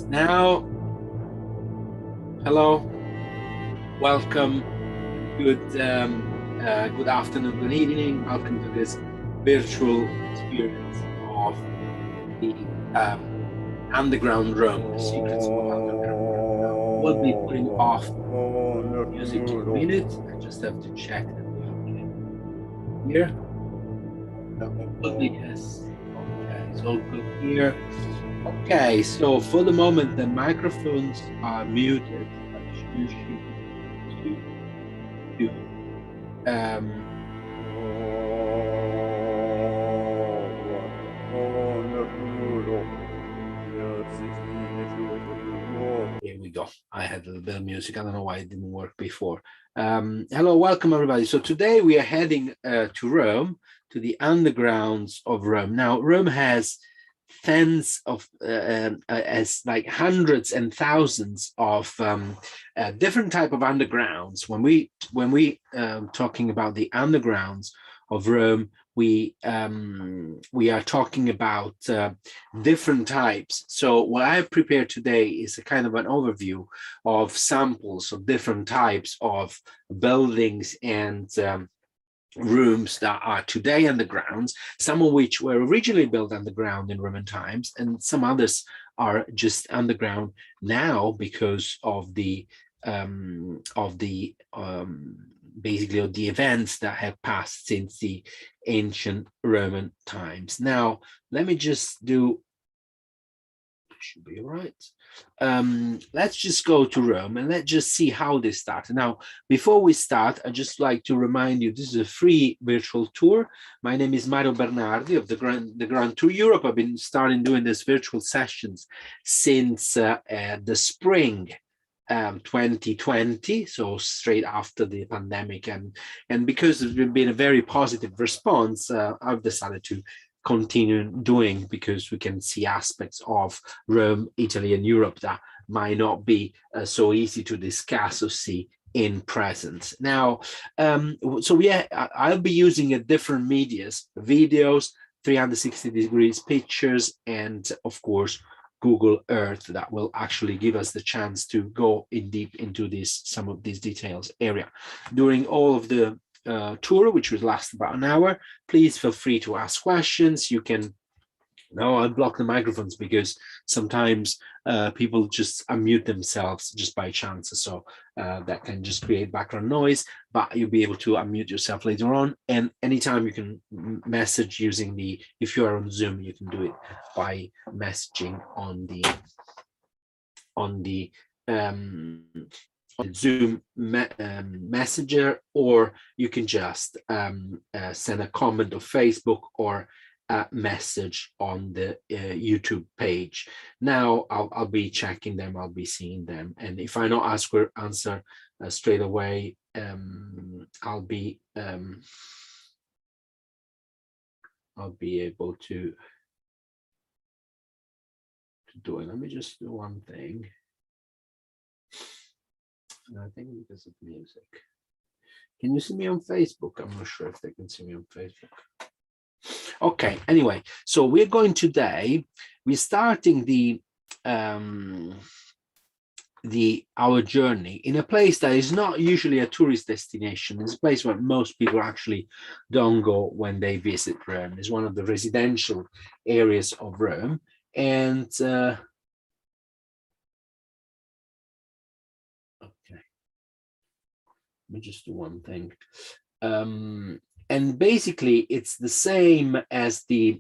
Now, hello, welcome, good afternoon, good evening. Welcome to this virtual experience of the underground room, the secrets of underground room. Now, we'll be putting off music in a minute. I just have to check that we okay here. Yes. Okay, it's all good here. Okay, so for the moment, the microphones are muted, but you should be able to here we go. I had a little bit of music. I don't know why it didn't work before. Hello, welcome everybody. So today we are heading to Rome, to the undergrounds of Rome. Now, Rome has tens of, as like hundreds and thousands of different type of undergrounds. When we talking about the undergrounds of Rome, we are talking about different types. So what I have prepared today is a kind of an overview of samples of different types of buildings and rooms that are today undergrounds, some of which were originally built underground in Roman times, and some others are just underground now because of the basically of the events that have passed since the ancient Roman times. Now, let me just do, should be all right. Let's just go to Rome and let's just see how this started. Now, before we start, I'd just like to remind you, this is a free virtual tour. My name is Mario Bernardi of the Grand Tour Europe. I've been starting doing these virtual sessions since the spring 2020, so straight after the pandemic, and because there's been a very positive response, I've decided to continue doing, because we can see aspects of Rome, Italy, and Europe that might not be so easy to discuss or see in presence. Now, so I'll be using a different medias, videos, 360 degrees pictures, and of course Google Earth, that will actually give us the chance to go in deep into some of these details area. During all of the tour, which will last about an hour, please feel free to ask questions. You can, now I'll block the microphones because sometimes people just unmute themselves just by chance, so that can just create background noise, but you'll be able to unmute yourself later on. And anytime you can message using the, if you are on Zoom, you can do it by messaging on the Zoom messenger, or you can just send a comment on Facebook or a message on the YouTube page. Now I'll be checking them, I'll be seeing them, and if I not answer straight away, I'll be able to do it. Let me just do one thing. I think because of music. Can you see me on Facebook? I'm not sure if they can see me on Facebook. Okay, anyway, so we're going today, we're starting our journey in a place that is not usually a tourist destination. It's a place where most people actually don't go when they visit Rome. It's one of the residential areas of Rome. And okay, let me just do one thing. And basically, it's the same as the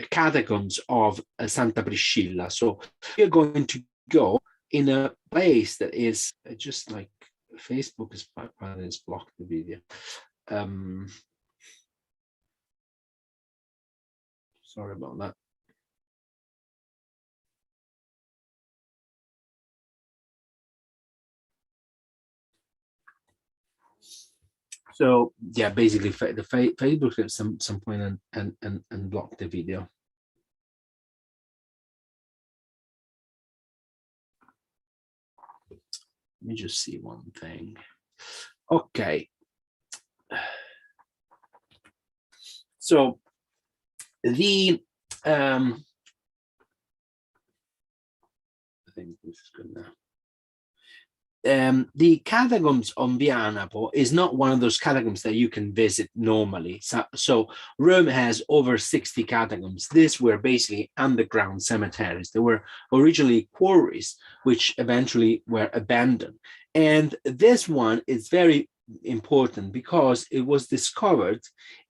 catacombs of Santa Priscilla. So we're going to go in a place that is just like Facebook is blocked the video. Sorry about that. So yeah, basically the Facebook at some point and block the video. Let me just see one thing. Okay. So the think this is good now. The Catacombs of Vianapo is not one of those catacombs that you can visit normally. So Rome has over 60 catacombs. These were basically underground cemeteries. They were originally quarries, which eventually were abandoned. And this one is very important because it was discovered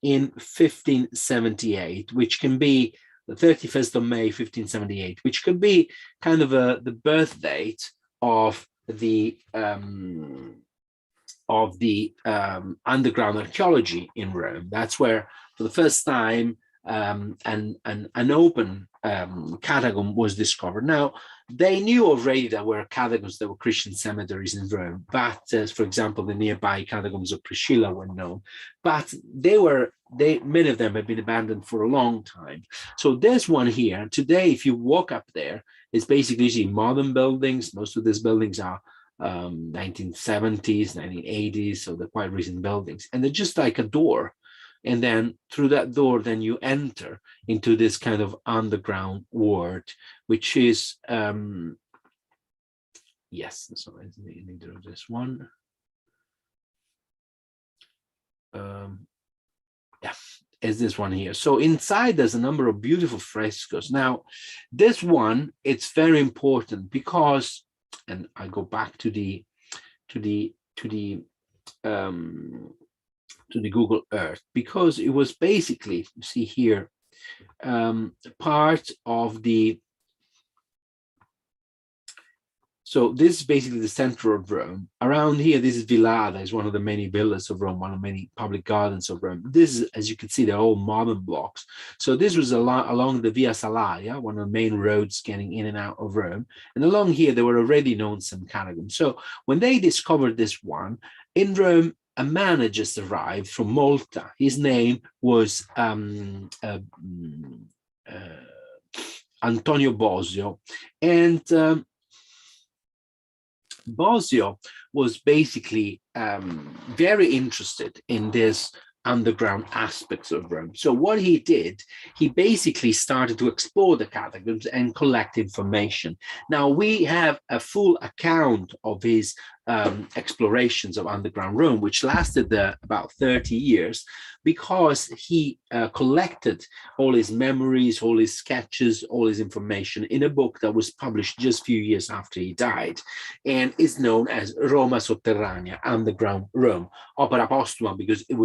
in 1578, which can be the 31st of May, 1578, which could be kind of the birth date of the underground archaeology in Rome. That's where, for the first time, an open catacomb was discovered. Now, they knew already that were catacombs, that were Christian cemeteries in Rome, but for example, the nearby Catacombs of Priscilla were known, but many of them have been abandoned for a long time. So there's one here. Today, if you walk up there, it's basically, you see modern buildings. Most of these buildings are 1970s, 1980s, so they're quite recent buildings. And they're just like a door. And then through that door, then you enter into this kind of underground world, which is, yes, so I need to do this one. Yeah, is this one here. So inside there's a number of beautiful frescoes. Now, this one, it's very important because, and I go back to the Google Earth, because it was basically, you see here, part of the, so this is basically the center of Rome. Around here, this is Villada, is one of the many villas of Rome, one of many public gardens of Rome. This is, as you can see, they're all modern blocks. So this was along the Via Salaria, one of the main roads getting in and out of Rome. And along here, there were already known some catacombs. So when they discovered this one, in Rome, a man had just arrived from Malta. His name was Antonio Bosio. And Bosio was basically very interested in this underground aspects of Rome. So what he did, he basically started to explore the catacombs and collect information. Now we have a full account of his explorations of underground Rome, which lasted about 30 years, because he collected all his memories, all his sketches, all his information in a book that was published just a few years after he died, and is known as Roma Sotterranea, Underground Rome, opera postuma, because it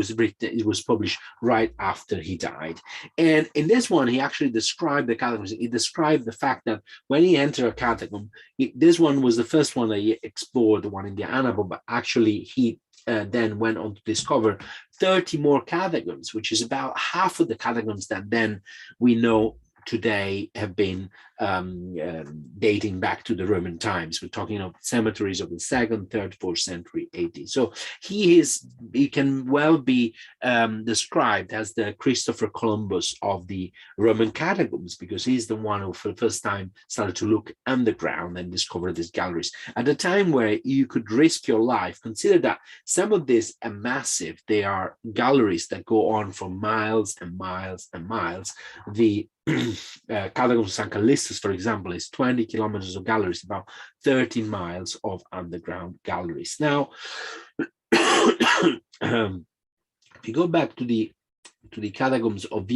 was published right after he died. And in this one, he actually described the catacombs. He described the fact that when he entered a catacomb, this one was the first one that he explored, the one in the Anabo, but actually he then went on to discover 30 more catacombs, which is about half of the catacombs that then we know today have been dating back to the Roman times. We're talking of cemeteries of the 2nd, 3rd, 4th century AD. So he can well be described as the Christopher Columbus of the Roman catacombs, because he's the one who for the first time started to look underground and discover these galleries. At a time where you could risk your life, consider that some of these are massive. They are galleries that go on for miles and miles and miles. The Catacombs of San Callistus, for example, is 20 kilometers of galleries, about 13 miles of underground galleries. Now, if you go back to the catacombs of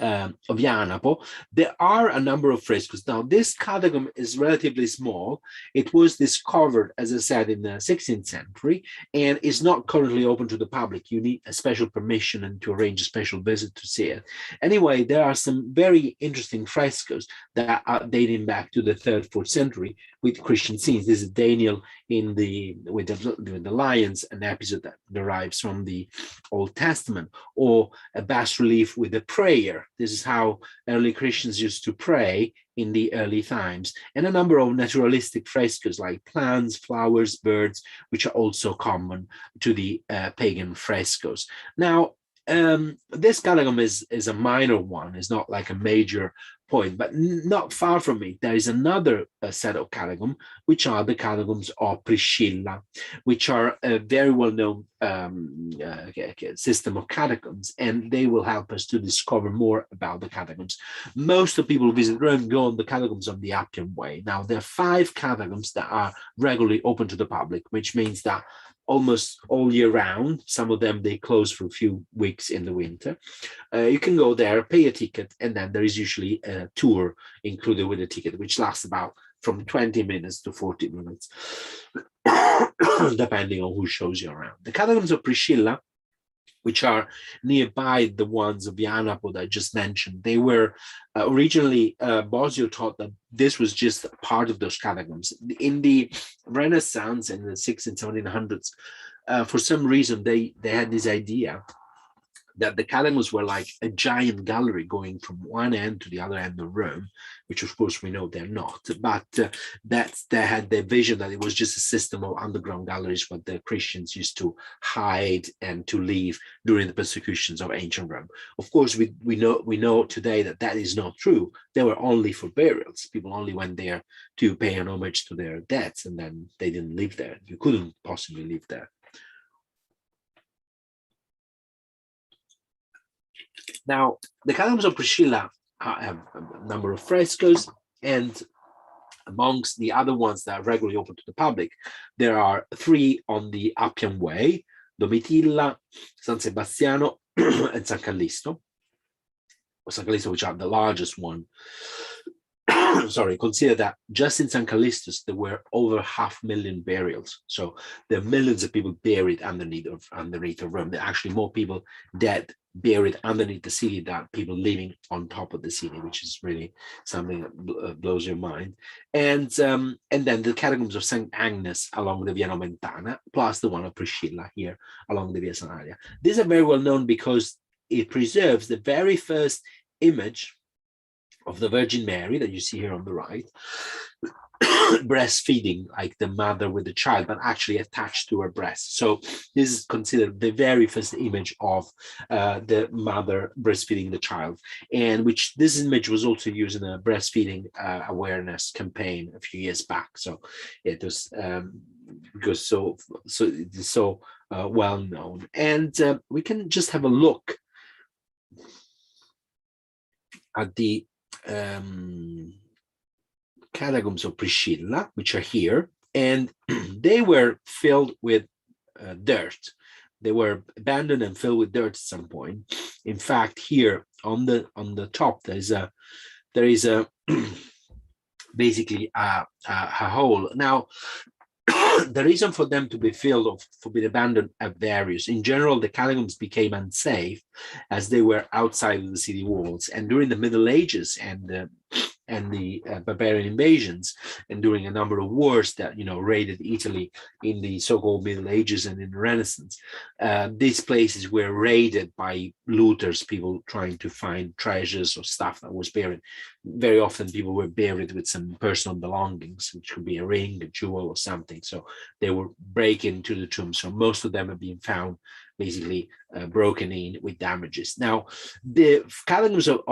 Vianapo, there are a number of frescoes. Now, this catacomb is relatively small. It was discovered, as I said, in the 16th century, and is not currently open to the public. You need a special permission and to arrange a special visit to see it. Anyway, there are some very interesting frescoes that are dating back to the 3rd, 4th century with Christian scenes. This is Daniel with the lions, an episode that derives from the Old Testament, or a bas relief with a prayer. This is how early Christians used to pray in the early times, and a number of naturalistic frescoes like plants, flowers, birds, which are also common to the pagan frescoes. Now, this catacomb is a minor one. It's not like a major point. But not far from it, there is another set of catacombs, which are the Catacombs of Priscilla, which are a very well-known system of catacombs, and they will help us to discover more about the catacombs. Most of the people who visit Rome go on the Catacombs of the Appian Way. Now, there are 5 catacombs that are regularly open to the public, which means that almost all year round. Some of them, they close for a few weeks in the winter. You can go there, pay a ticket, and then there is usually a tour included with the ticket, which lasts about from 20 minutes to 40 minutes, depending on who shows you around. The Catacombs of Priscilla, which are nearby the ones of Yanapo that I just mentioned, they were originally, Bosio thought that this was just part of those catacombs. In the Renaissance in the 1600s, 1700s, for some reason, they had this idea that the catacombs were like a giant gallery going from one end to the other end of Rome, which of course we know they're not, but they had the vision that it was just a system of underground galleries where the Christians used to hide and to live during the persecutions of ancient Rome. Of course, we know today that that is not true. They were only for burials. People only went there to pay an homage to their deaths, and then they didn't live there. You couldn't possibly live there. Now, the Catacombs of Priscilla have a number of frescoes, and amongst the other ones that are regularly open to the public, there are 3 on the Appian Way: Domitilla, San Sebastiano, and San Callisto. San Callisto, which are the largest one. Sorry, consider that just in San Callisto there were over 500,000 burials. So there are millions of people buried underneath of Rome. There are actually more people dead buried underneath the city than people living on top of the city, which is really something that blows your mind. And then the Catacombs of St. Agnes along the Via Nomentana, plus the one of Priscilla here along the Via Sanaria. These are very well known because it preserves the very first image of the Virgin Mary that you see here on the right, breastfeeding, like the mother with the child, but actually attached to her breast. So this is considered the very first image of the mother breastfeeding the child, and which this image was also used in a breastfeeding awareness campaign a few years back. So it was because so it is so well known, and we can just have a look at the Catacombs of Priscilla, which are here, and they were filled with dirt. They were abandoned and filled with dirt at some point. In fact, here on the top there is a basically a hole. Now, the reason for them to be filled or to be abandoned are various. In general, the catacombs became unsafe as they were outside of the city walls, and during the Middle Ages and the barbarian invasions, and during a number of wars that raided Italy in the so-called Middle Ages and in the Renaissance, these places were raided by looters, people trying to find treasures or stuff that was buried. Very often people were buried with some personal belongings, which could be a ring, a jewel, or something. So they would break into the tomb. So most of them have been found basically broken in with damages. Now, the catacombs of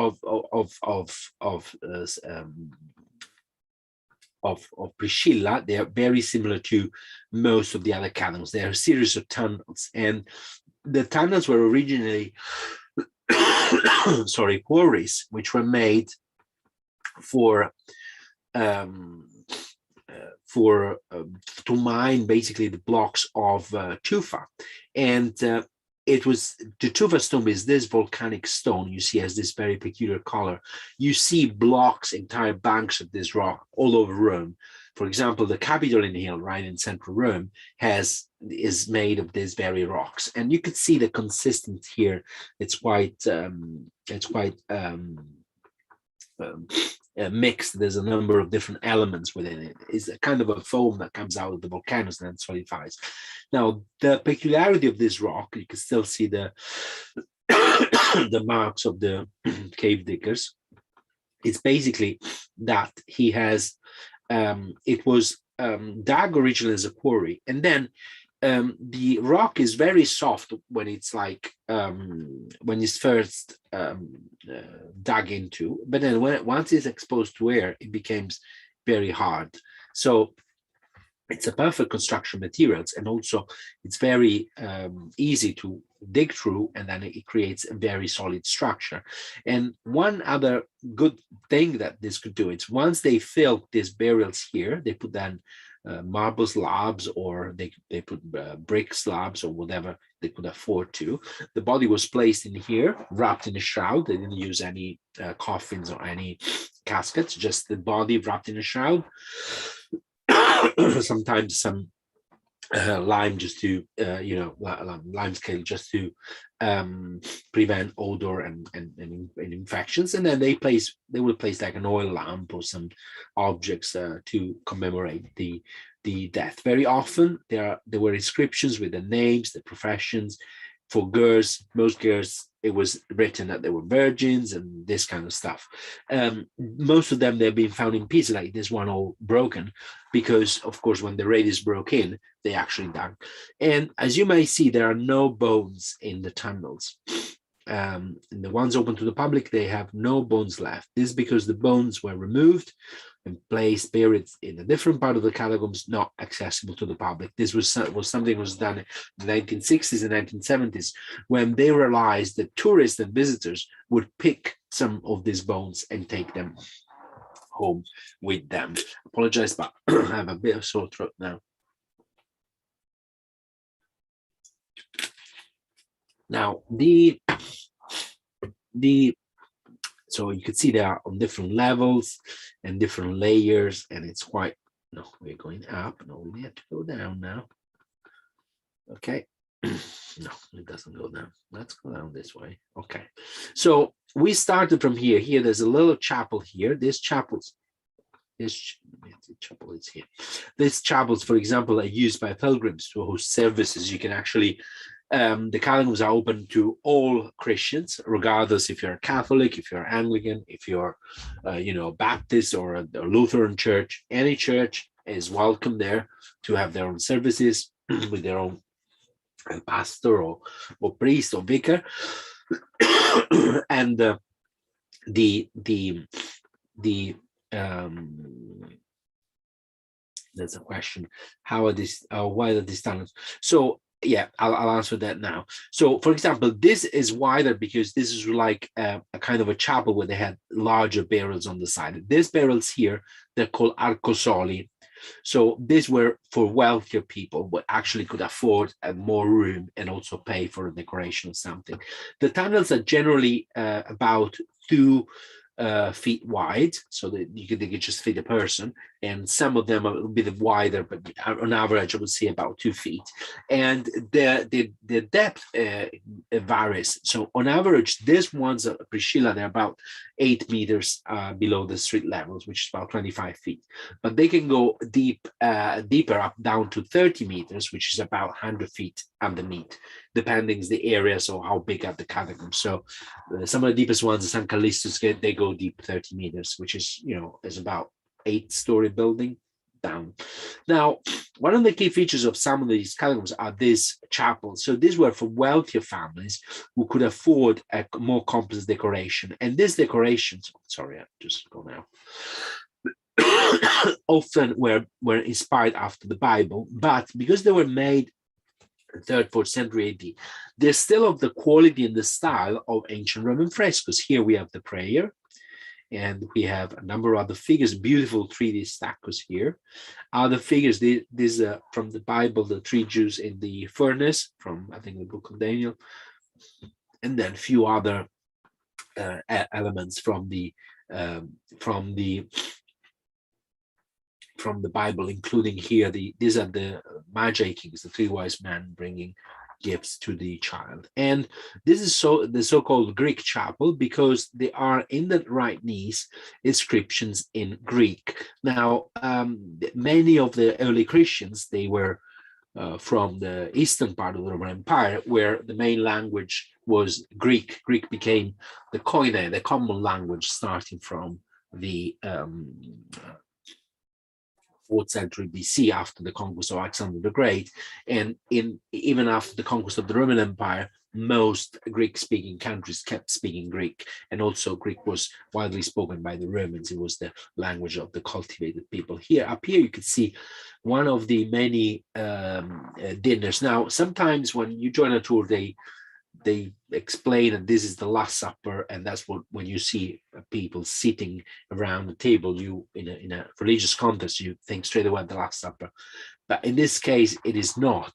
Priscilla, they are very similar to most of the other catacombs. They are a series of tunnels, and the tunnels were originally quarries, which were made for to mine basically the blocks of tufa. And it was the tufa stone is this volcanic stone you see has this very peculiar color. You see blocks, entire banks of this rock all over Rome. For example, the Capitoline Hill right in central Rome is made of these very rocks, and you could see the consistency here. It's quite mixed. There's a number of different elements within it. It's a kind of a foam that comes out of the volcanoes and then solidifies. Now, the peculiarity of this rock, you can still see the the marks of the cave diggers. It's basically that he has it was dug originally as a quarry, and then the rock is very soft when it's like when it's first dug into, but then once it's exposed to air, it becomes very hard. So it's a perfect construction materials, and also it's very easy to dig through, and then it creates a very solid structure. And one other good thing that this could do is once they fill these burials here, they put then marble slabs, or they put brick slabs, or whatever they could afford to. The body was placed in here, wrapped in a shroud. They didn't use any coffins or any caskets, just the body wrapped in a shroud. Sometimes some lime, just to lime scale, just to prevent odor and infections. And then they will place like an oil lamp or some objects to commemorate the death. Very often there were inscriptions with the names, the professions. For girls, most girls, it was written that they were virgins and this kind of stuff. Most of them, they've been found in pieces, like this one all broken, because of course when the raiders broke in, they actually died. And as you may see, there are no bones in the tunnels. And the ones open to the public, they have no bones left. This is because the bones were removed and placed, buried in a different part of the catacombs, not accessible to the public. This was something that was done in the 1960s and 1970s, when they realized that tourists and visitors would pick some of these bones and take them home with them. Apologize, but I have a bit of sore throat now. Now, so you can see they are on different levels and different layers, and it's quite, no, we're going up. No, we have to go down now. Okay. No, it doesn't go down. Let's go down this way. Okay. So we started from here. Here, there's a little chapel here. This chapel is here. These chapels, for example, are used by pilgrims to host services. You can actually the catacombs are open to all Christians, regardless if you're a Catholic, if you're Anglican, if you're, Baptist or a Lutheran church. Any church is welcome there to have their own services with their own pastor or priest or vicar. And there's a question: how are these? Why are these tunnels? So yeah, I'll answer that now. So, for example, this is wider because this is like a kind of a chapel where they had larger barrels on the side. These barrels here, they're called Alcosoli. So these were for wealthier people, but actually could afford more room and also pay for a decoration or something. The tunnels are generally about 2 feet wide, so that they could just fit a person, and some of them are a little bit wider, but on average I would say about 2 feet. And the depth varies. So on average, these ones at Priscilla, they're about 8 meters below the street levels, which is about 25 feet, but they can go deeper up down to 30 meters, which is about 100 feet underneath, depending the area, so how big are the catacombs. So some of the deepest ones, San Callisto's, they go deep 30 meters, which is, is about 8-story building down. Now, one of the key features of some of these catacombs are these chapels. So these were for wealthier families who could afford a more complex decoration. And these decorations, sorry, I'll just go now, often were inspired after the Bible, but because they were made 3rd, 4th century AD, they're still of the quality and the style of ancient Roman frescoes. Here we have the prayer, and we have a number of other figures, beautiful 3D stuccos here. Other figures, these are from the Bible, the 3 Jews in the furnace, from I think the book of Daniel, and then a few other elements from the Bible, including here these are the Magi kings, the 3 wise men bringing gifts to the child. And this is the so-called Greek chapel, because they are in the right knees inscriptions in Greek. Now, many of the early Christians, they were from the eastern part of the Roman Empire, where the main language was Greek. Greek became the koine, the common language, starting from the 4th century BC, after the conquest of Alexander the Great, and even after the conquest of the Roman Empire, most Greek-speaking countries kept speaking Greek, and also Greek was widely spoken by the Romans. It was the language of the cultivated people. Up here, you can see one of the many dinners. Now, sometimes when you join a tour, they explain that this is the Last Supper, and that's what when you see people sitting around the table, you in a religious context, you think straight away the Last Supper. But in this case, it is not.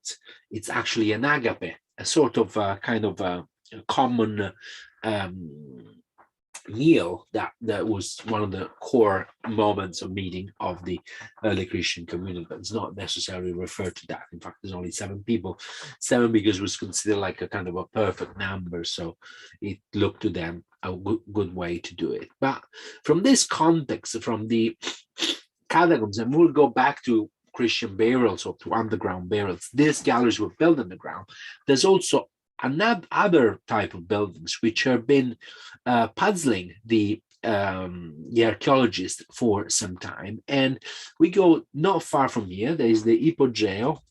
It's actually an agape, a sort of kind of a common meal that was one of the core moments of meeting of the early Christian community, but it's not necessarily referred to that. In fact, there's only 7 people, 7 because it was considered like a kind of a perfect number, so it looked to them a good way to do it. But from this context, from the catacombs, and we'll go back to Christian burials or to underground burials, these galleries were built underground. There's also another type of buildings which have been puzzling the archaeologists for some time, and we go not far from here. There is the Ippo Jail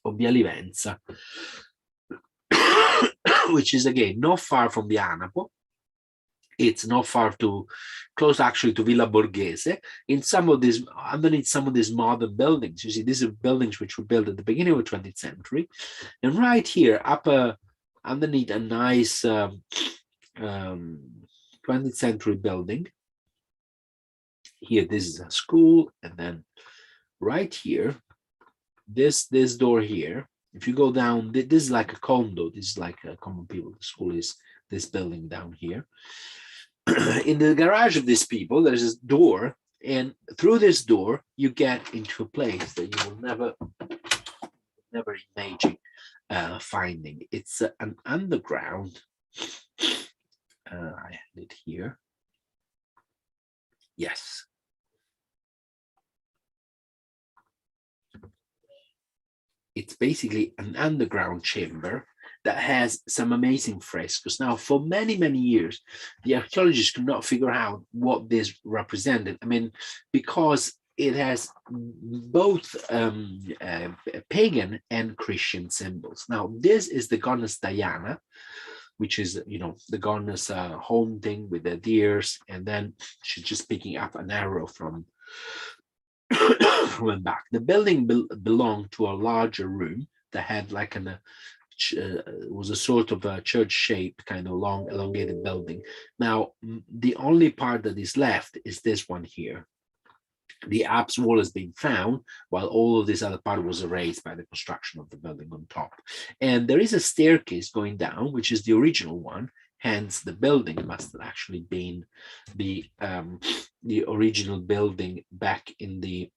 of Vicenza, which is again not far from the Anapo. It's not far close actually to Villa Borghese. In some of these, underneath some of these modern buildings, you see these are buildings which were built at the beginning of the 20th century, and right here, underneath a nice 20th century building. Here, this is a school, and then right here, this door here. If you go down, this is like a condo. This is like a common people. The school is this building down here. In the garage of these people, there's this door, and through this door, you get into a place that you will never imagine finding. It's an underground. I had it here. Yes. It's basically an underground chamber that has some amazing frescoes. Now, for many, many years, the archaeologists could not figure out what this represented. I mean, because it has both pagan and Christian symbols. Now, this is the goddess Diana, which is, the goddess haunting with the deers, and then she's just picking up an arrow from Embark. The building belonged to a larger room that had like was a sort of a church-shaped kind of long elongated building. Now, the only part that is left is this one here. The apse wall has been found, while all of this other part was erased by the construction of the building on top. And there is a staircase going down, which is the original one. Hence, the building must have actually been the original building back in the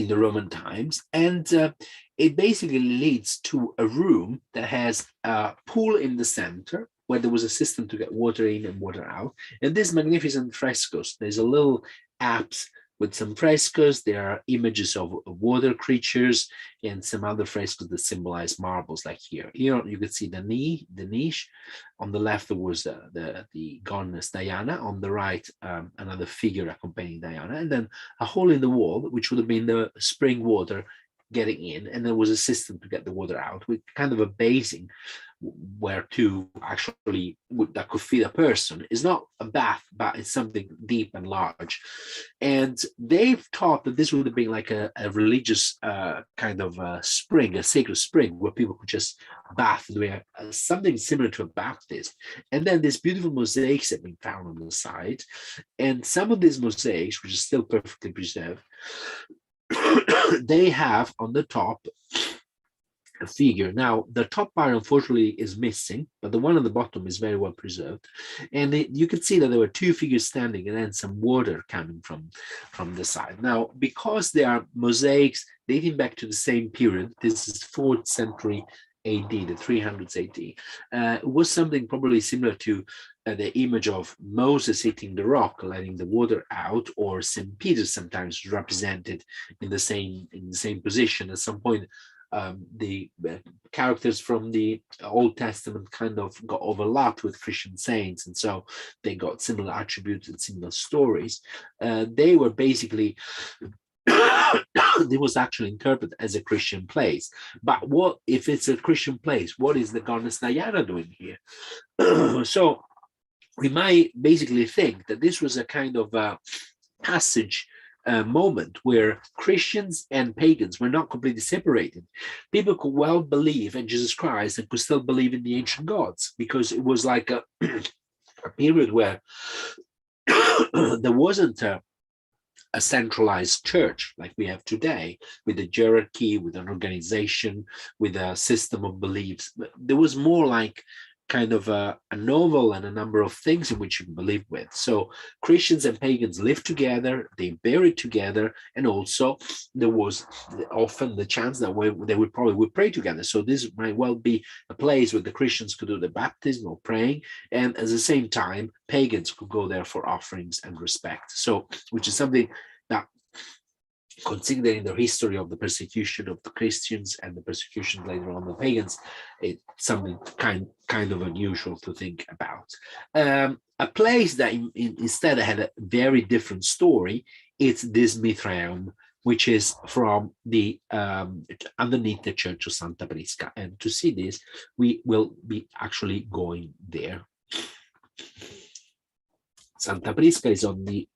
Roman times, and it basically leads to a room that has a pool in the center where there was a system to get water in and water out, and these magnificent frescoes. There's a little apse with some frescoes. There are images of water creatures and some other frescoes that symbolize marbles, like here. Here you could see the niche. On the left there was the goddess Diana. On the right, another figure accompanying Diana, and then a hole in the wall, which would have been the spring water getting in, and there was a system to get the water out with kind of a basin where to actually that could feed a person. It's not a bath, but it's something deep and large. And they've thought that this would have been like a religious kind of spring, a sacred spring where people could just bath, doing something similar to a baptism. And then these beautiful mosaics have been found on the side, and some of these mosaics, which are still perfectly preserved, they have on the top a figure. Now, the top part unfortunately is missing, but the one on the bottom is very well preserved. And you can see that there were 2 figures standing and then some water coming from the side. Now, because they are mosaics dating back to the same period, this is 4th century AD, the 300s AD, it was something probably similar to the image of Moses hitting the rock, letting the water out, or St. Peter sometimes represented in the same position. At some point, the characters from the Old Testament kind of got overlapped with Christian saints, and so they got similar attributes and similar stories. They were basically it was actually interpreted as a Christian place. But what if it's a Christian place? What is the goddess Diana doing here? So we might basically think that this was a kind of a passage moment where Christians and pagans were not completely separated. People could well believe in Jesus Christ and could still believe in the ancient gods, because it was like a, a period where there wasn't a centralized church like we have today, with a hierarchy, with an organization, with a system of beliefs. There was more like kind of a novel and a number of things in which you can believe with. So Christians and pagans lived together, they buried together, and also there was often the chance that they would probably pray together. So this might well be a place where the Christians could do the baptism or praying, and at the same time pagans could go there for offerings and respect. So which is something that, considering the history of the persecution of the Christians and the persecution later on the pagans, it's something kind of unusual to think about. A place that instead had a very different story, it's this Mithraeum, which is from the underneath the Church of Santa Prisca. And to see this, we will be actually going there. Santa Prisca is on the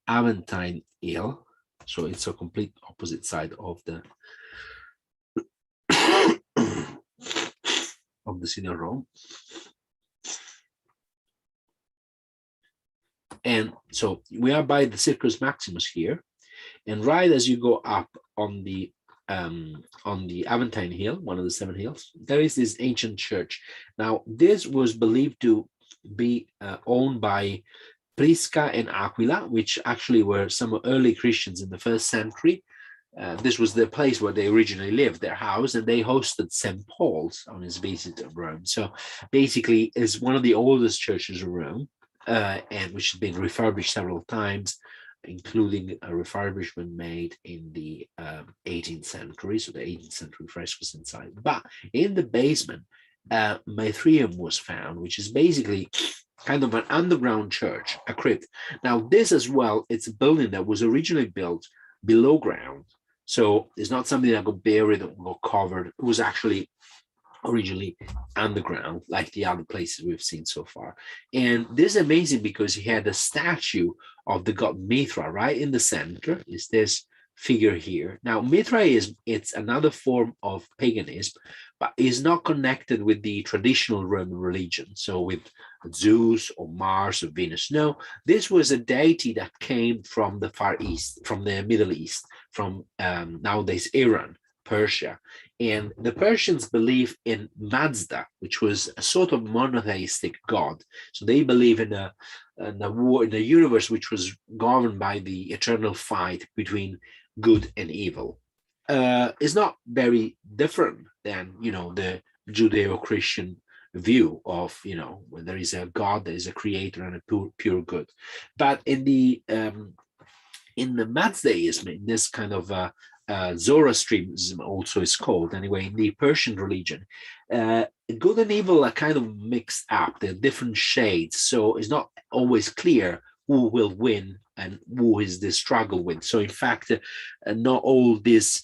Aventine Hill, so it's a complete opposite side of the of the city of Rome. And so we are by the Circus Maximus here, and right as you go up on the Aventine Hill, one of the 7 hills, there is this ancient church. Now this was believed to be owned by Prisca and Aquila, which actually were some early Christians in the 1st century. This was the place where they originally lived, their house, and they hosted St. Paul's on his visit to Rome. So basically, it's one of the oldest churches of Rome, and which has been refurbished several times, including a refurbishment made in the 18th century, so the 18th century frescoes inside. But in the basement, Mithraeum was found, which is basically kind of an underground church, a crypt. Now this as well, it's a building that was originally built below ground. So it's not something that got buried or got covered. It was actually originally underground, like the other places we've seen so far. And this is amazing because he had a statue of the god Mithra right in the center. Is this figure here. Now Mithra it's another form of paganism, but is not connected with the traditional Roman religion, so with Zeus or Mars or Venus. No, this was a deity that came from the Far East, from the Middle East, from nowadays Iran, Persia. And the Persians believe in Mazda, which was a sort of monotheistic god. So they believe in a universe which was governed by the eternal fight between good and evil. Is not very different than, the Judeo-Christian view of, when there is a God, there is a creator and a pure good. But in the Mazdaism, in this kind of Zoroastrianism also is called, anyway, in the Persian religion, good and evil are kind of mixed up. They're different shades, so it's not always clear who will win and who is the struggle with. So in fact, not all this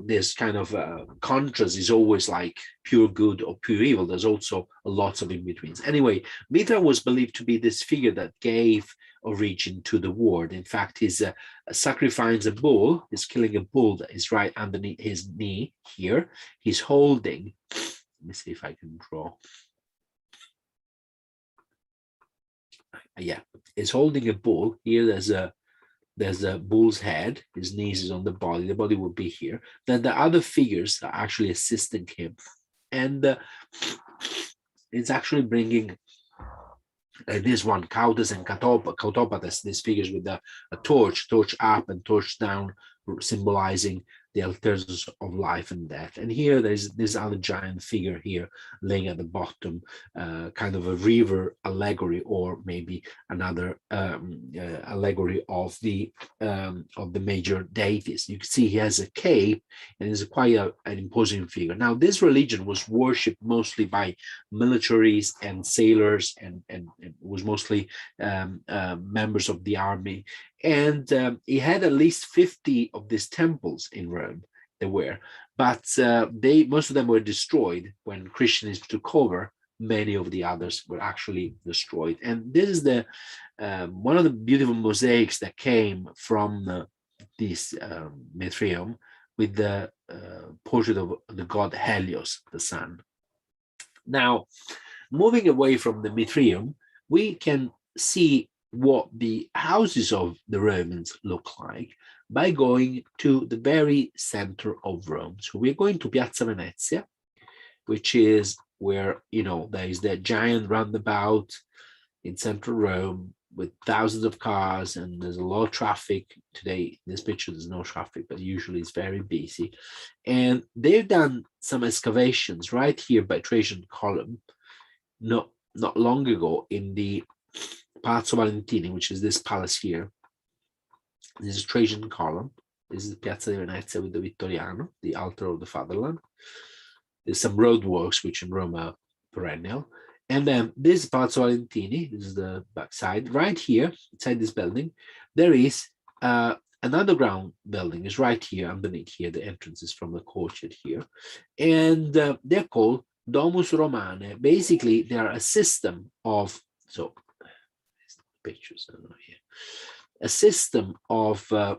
this kind of contrast is always like pure good or pure evil. There's also lots of in-betweens. Anyway, Mithra was believed to be this figure that gave origin to the world. In fact, he's sacrificing a bull, he's killing a bull that is right underneath his knee here. He's holding, let me see if I can draw. Yeah, he's holding a bull. Here there's a bull's head, his knees is on the body would be here. Then the other figures are actually assisting him. And it's actually bringing this one, Cautus and Cautopatus, these figures with a torch up and torch down, symbolizing the altars of life and death. And here there's this other giant figure here laying at the bottom, kind of a river allegory, or maybe another allegory of the major deities. You can see he has a cape and is quite an imposing figure. Now, this religion was worshipped mostly by militaries and sailors, and was mostly members of the army. And he had at least 50 of these temples in Rome. There were, but most of them were destroyed when Christianism took over. Many of the others were actually destroyed. And this is the one of the beautiful mosaics that came from this Mithraeum, with the portrait of the god Helios, the sun. Now, moving away from the Mithraeum, we can see what the houses of the Romans look like by going to the very center of Rome. So we're going to Piazza Venezia, which is where, there is that giant roundabout in central Rome with thousands of cars, and there's a lot of traffic. Today, in this picture, there's no traffic, but usually it's very busy. And they've done some excavations right here by Trajan Column, not long ago, in the Palazzo Valentini, which is this palace here. This is Trajan Column. This is Piazza di Venezia with the Vittoriano, the altar of the fatherland. There's some roadworks, which in Rome are perennial. And then this Palazzo Valentini, this is the backside. Right here, inside this building, there is an underground building. Is right here, underneath here. The entrance is from the courtyard here. And they're called Domus Romane. Basically, they are a system of, pictures, I don't know here, a system of a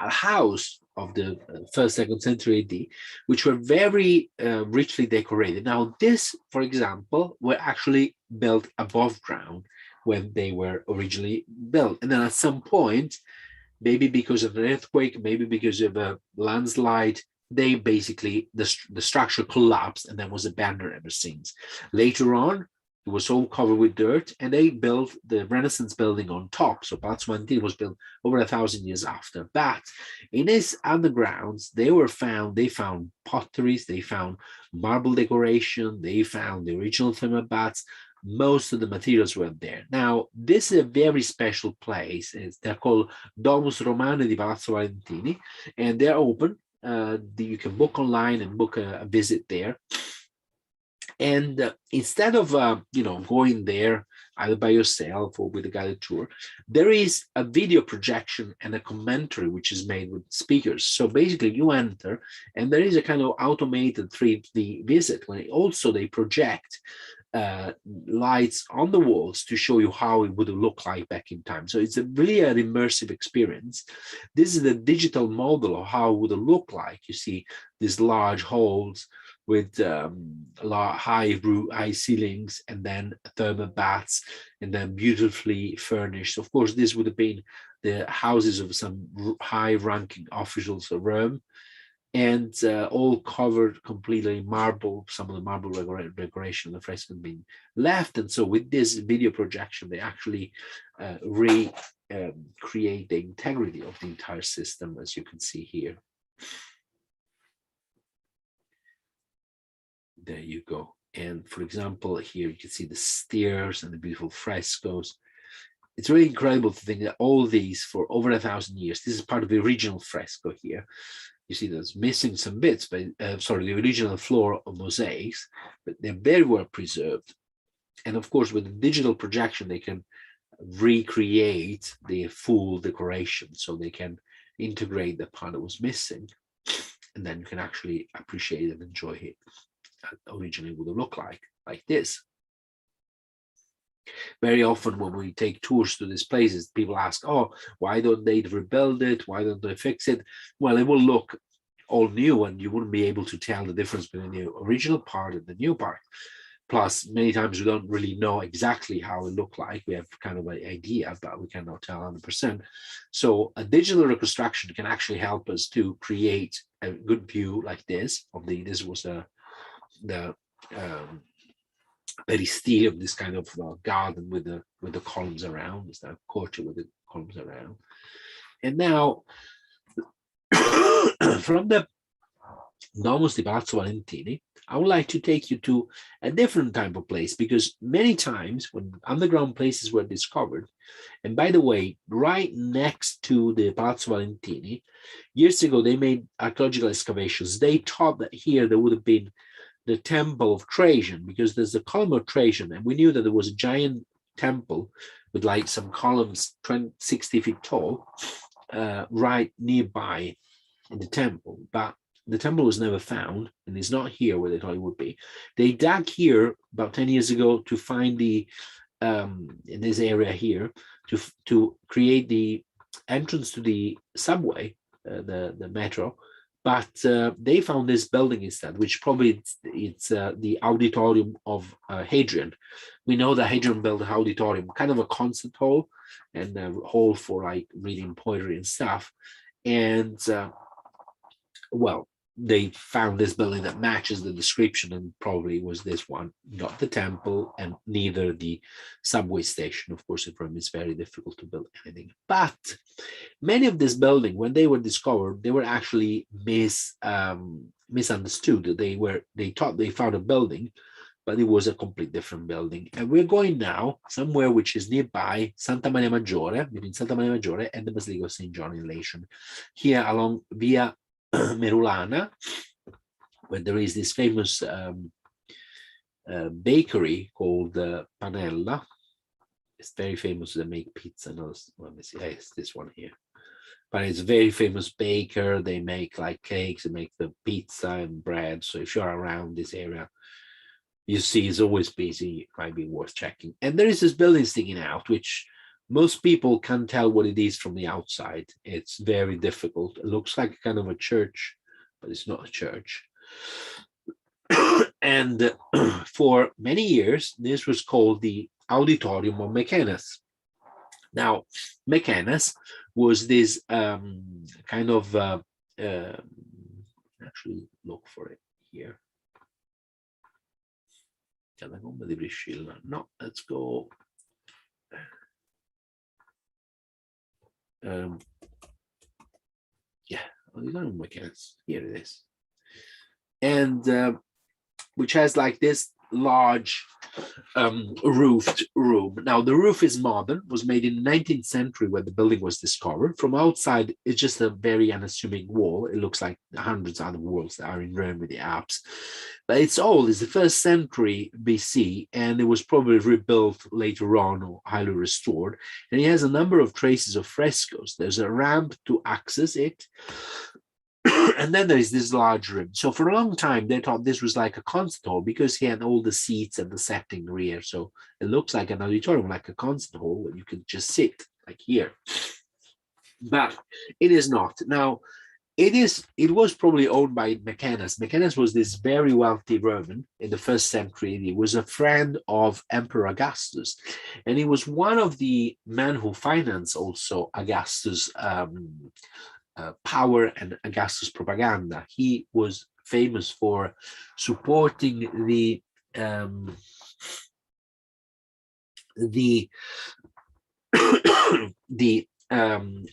house of the 1st, 2nd century AD, which were very richly decorated. Now, this, for example, were actually built above ground when they were originally built. And then at some point, maybe because of an earthquake, maybe because of a landslide, they basically, the structure collapsed and then was abandoned ever since. Later on, it was all covered with dirt, and they built the Renaissance building on top. So Palazzo Valentini was built over 1,000 years after. But in its undergrounds, they found potteries, they found marble decoration, they found the original thermal baths. Most of the materials were there. Now, this is a very special place. They're called Domus Romane di Palazzo Valentini, and they're open. You can book online and book a visit there. And instead of going there either by yourself or with a guided tour, there is a video projection and a commentary which is made with speakers. So basically you enter, and there is a kind of automated 3D visit when they project lights on the walls to show you how it would look like back in time. So it's really an immersive experience. This is the digital model of how it would look like. You see these large halls with high ceilings, and then thermal baths, and then beautifully furnished. Of course, this would have been the houses of some high-ranking officials of Rome, and all covered completely in marble. Some of the marble decoration, the fresco had been left. And so with this video projection, they actually recreate the integrity of the entire system, as you can see here. There you go. And for example, here you can see the stairs and the beautiful frescoes. It's really incredible to think that all these, for over 1,000 years, this is part of the original fresco here. You see there's missing some bits, but the original floor of mosaics, but they're very well preserved. And of course, with the digital projection, they can recreate the full decoration, so they can integrate the part that was missing, and then you can actually appreciate and enjoy it. Originally would have looked like this. Very often when we take tours to these places, people ask, oh, why don't they rebuild it? Why don't they fix it? Well, it will look all new, and you wouldn't be able to tell the difference between the original part and the new part. Plus, many times we don't really know exactly how it looked like. We have kind of an idea, but we cannot tell 100%. So a digital reconstruction can actually help us to create a good view like this. This was the peristyle of this kind of garden with the columns around. It's that courtyard with the columns around. And now, from the Domus di Palazzo Valentini, I would like to take you to a different type of place, because many times when underground places were discovered, and by the way, right next to the Palazzo Valentini, years ago they made archaeological excavations. They thought that here there would have been the temple of Trajan, because there's the column of Trajan, and we knew that there was a giant temple with like some columns 60 feet tall right nearby in the temple, but the temple was never found, and it's not here where they thought it would be. They dug here about 10 years ago to find the in this area here to create the entrance to the subway, the metro, but they found this building instead, which probably it's the Auditorium of Hadrian. We know that Hadrian built the Auditorium, kind of a concert hall and a hall for like reading poetry and stuff. And well, they found this building that matches the description, and probably was this one, not the temple and neither the subway station. Of course, in Rome it's very difficult to build anything. But many of this building, when they were discovered, they were actually misunderstood. They thought they found a building, but it was a complete different building. And we're going now somewhere which is nearby Santa Maria Maggiore, between Santa Maria Maggiore and the Basilica of St. John in Latium, here along Via Merulana, where there is this famous bakery called Panella. It's very famous. They make pizza. No, let me see. It's this one here. But it's a very famous baker. They make like cakes, they make the pizza and bread. So if you're around this area, you see it's always busy. It might be worth checking. And there is this building sticking out, which most people can't tell what it is from the outside. It's very difficult. It looks like kind of a church, but it's not a church. And for many years, this was called the Auditorium of Mechanics. Now, Mechanics was this kind of, actually look for it here. Catacombs of Priscilla. No, let's go. Yeah, Auditorium Mechanics. Here it is. And which has like this large roofed room. Now the roof is modern, was made in the 19th century when the building was discovered. From outside, it's just a very unassuming wall. It looks like hundreds of other walls that are in Rome with the Alps. But it's old, it's the 1st century BC, and it was probably rebuilt later on or highly restored. And it has a number of traces of frescoes. There's a ramp to access it. And then there is this large room. So for a long time, they thought this was like a concert hall because he had all the seats and the setting rear. So it looks like an auditorium, like a concert hall where you could just sit like here. But it is not. Now, it was probably owned by Mechanics. Mechanics was this very wealthy Roman in the 1st century. He was a friend of Emperor Augustus. And he was one of the men who financed also Augustus' power and Augustus' propaganda. He was famous for supporting the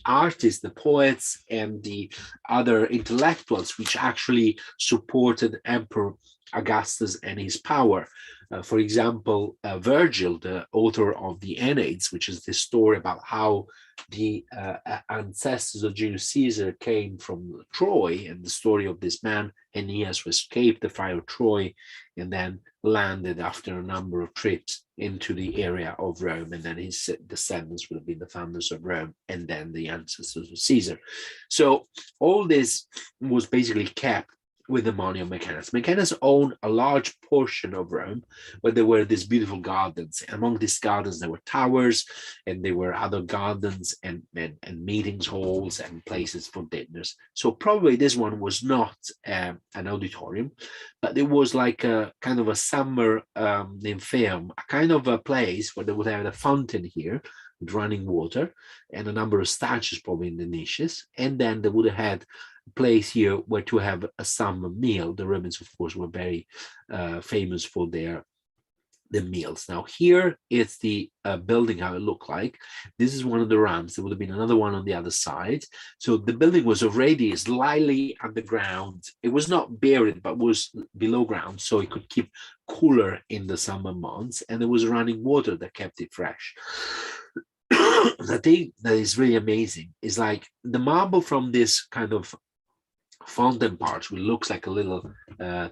artists, the poets, and the other intellectuals, which actually supported Emperor Augustus and his power. For example, Virgil, the author of the Aeneid, which is the story about how the ancestors of Julius Caesar came from Troy, and the story of this man, Aeneas, who escaped the fire of Troy and then landed after a number of trips into the area of Rome, and then his descendants would have been the founders of Rome and then the ancestors of Caesar. So all this was basically kept with the money of Mechanics. Mechanics owned a large portion of Rome where there were these beautiful gardens. Among these gardens, there were towers, and there were other gardens and meetings halls and places for dinners. So probably this one was not an auditorium, but it was like a kind of a summer nymphaeum, a kind of a place where they would have a fountain here with running water and a number of statues probably in the niches. And then they would have had place here where to have a summer meal. The Romans, of course, were very famous for their the meals. Now here it's the building, how it looked like. This is one of the ramps. There would have been another one on the other side. So the building was already slightly underground. It was not buried, but was below ground, so it could keep cooler in the summer months, and there was running water that kept it fresh. The thing that is really amazing is like the marble from this kind of fountain part, which looks like a little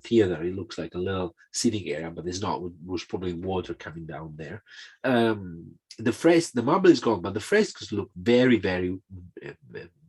theater. It looks like a little sitting area, but it's not. Was probably water coming down there. The marble is gone, but the frescoes look very, very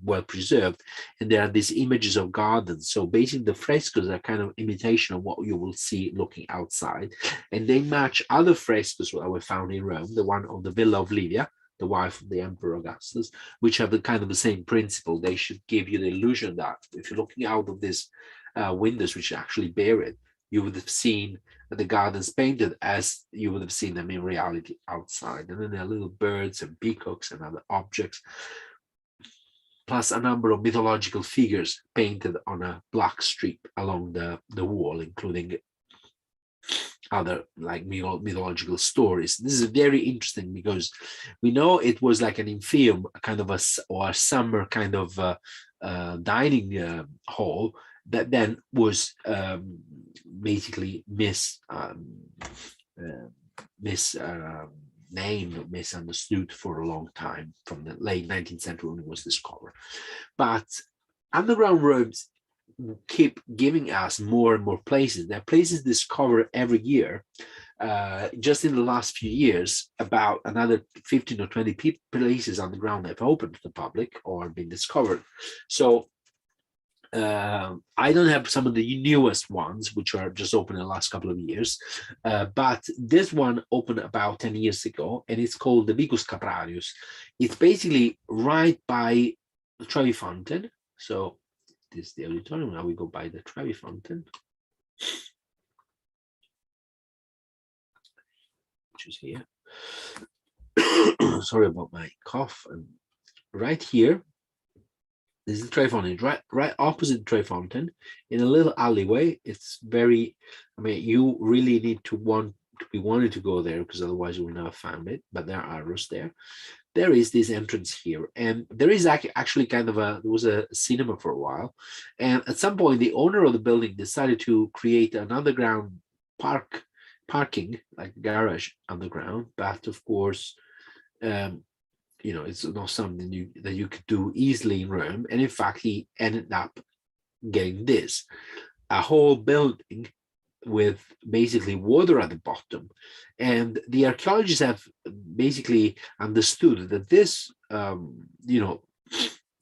well preserved, and there are these images of gardens. So basically, the frescoes are kind of imitation of what you will see looking outside, and they match other frescoes that were found in Rome. The one of the Villa of Livia, the wife of the Emperor Augustus, which have the kind of the same principle. They should give you the illusion that if you're looking out of these windows, which are actually buried, you would have seen the gardens painted as you would have seen them in reality outside. And then there are little birds and peacocks and other objects, plus a number of mythological figures painted on a black strip along the wall, including other like mythological stories. This is very interesting because we know it was like an infeum, a kind of a summer kind of dining hall that then was basically named, misunderstood for a long time from the late 19th century when it was discovered. But underground rooms keep giving us more and more places. There are places discovered every year. Just in the last few years, about another 15 or 20 places underground have opened to the public or been discovered. So I don't have some of the newest ones, which are just open in the last couple of years, but this one opened about 10 years ago, and it's called the Vicus Caprarius. It's basically right by the Trevi Fountain. So this is the auditorium. Now we go by the Trevi Fountain, which is here. Sorry about my cough. And right here, this is the Trevi Fountain, right opposite the Trevi Fountain, in a little alleyway. It's very, I mean, you really need to be wanting to go there, because otherwise you will never find it. But there are arrows there. There is this entrance here, and there is actually kind of there was a cinema for a while, and at some point the owner of the building decided to create an underground parking, like garage underground. But of course, you know, it's not something that you could do easily in Rome. And in fact, he ended up getting this, a whole building with basically water at the bottom. And the archaeologists have basically understood that this, you know,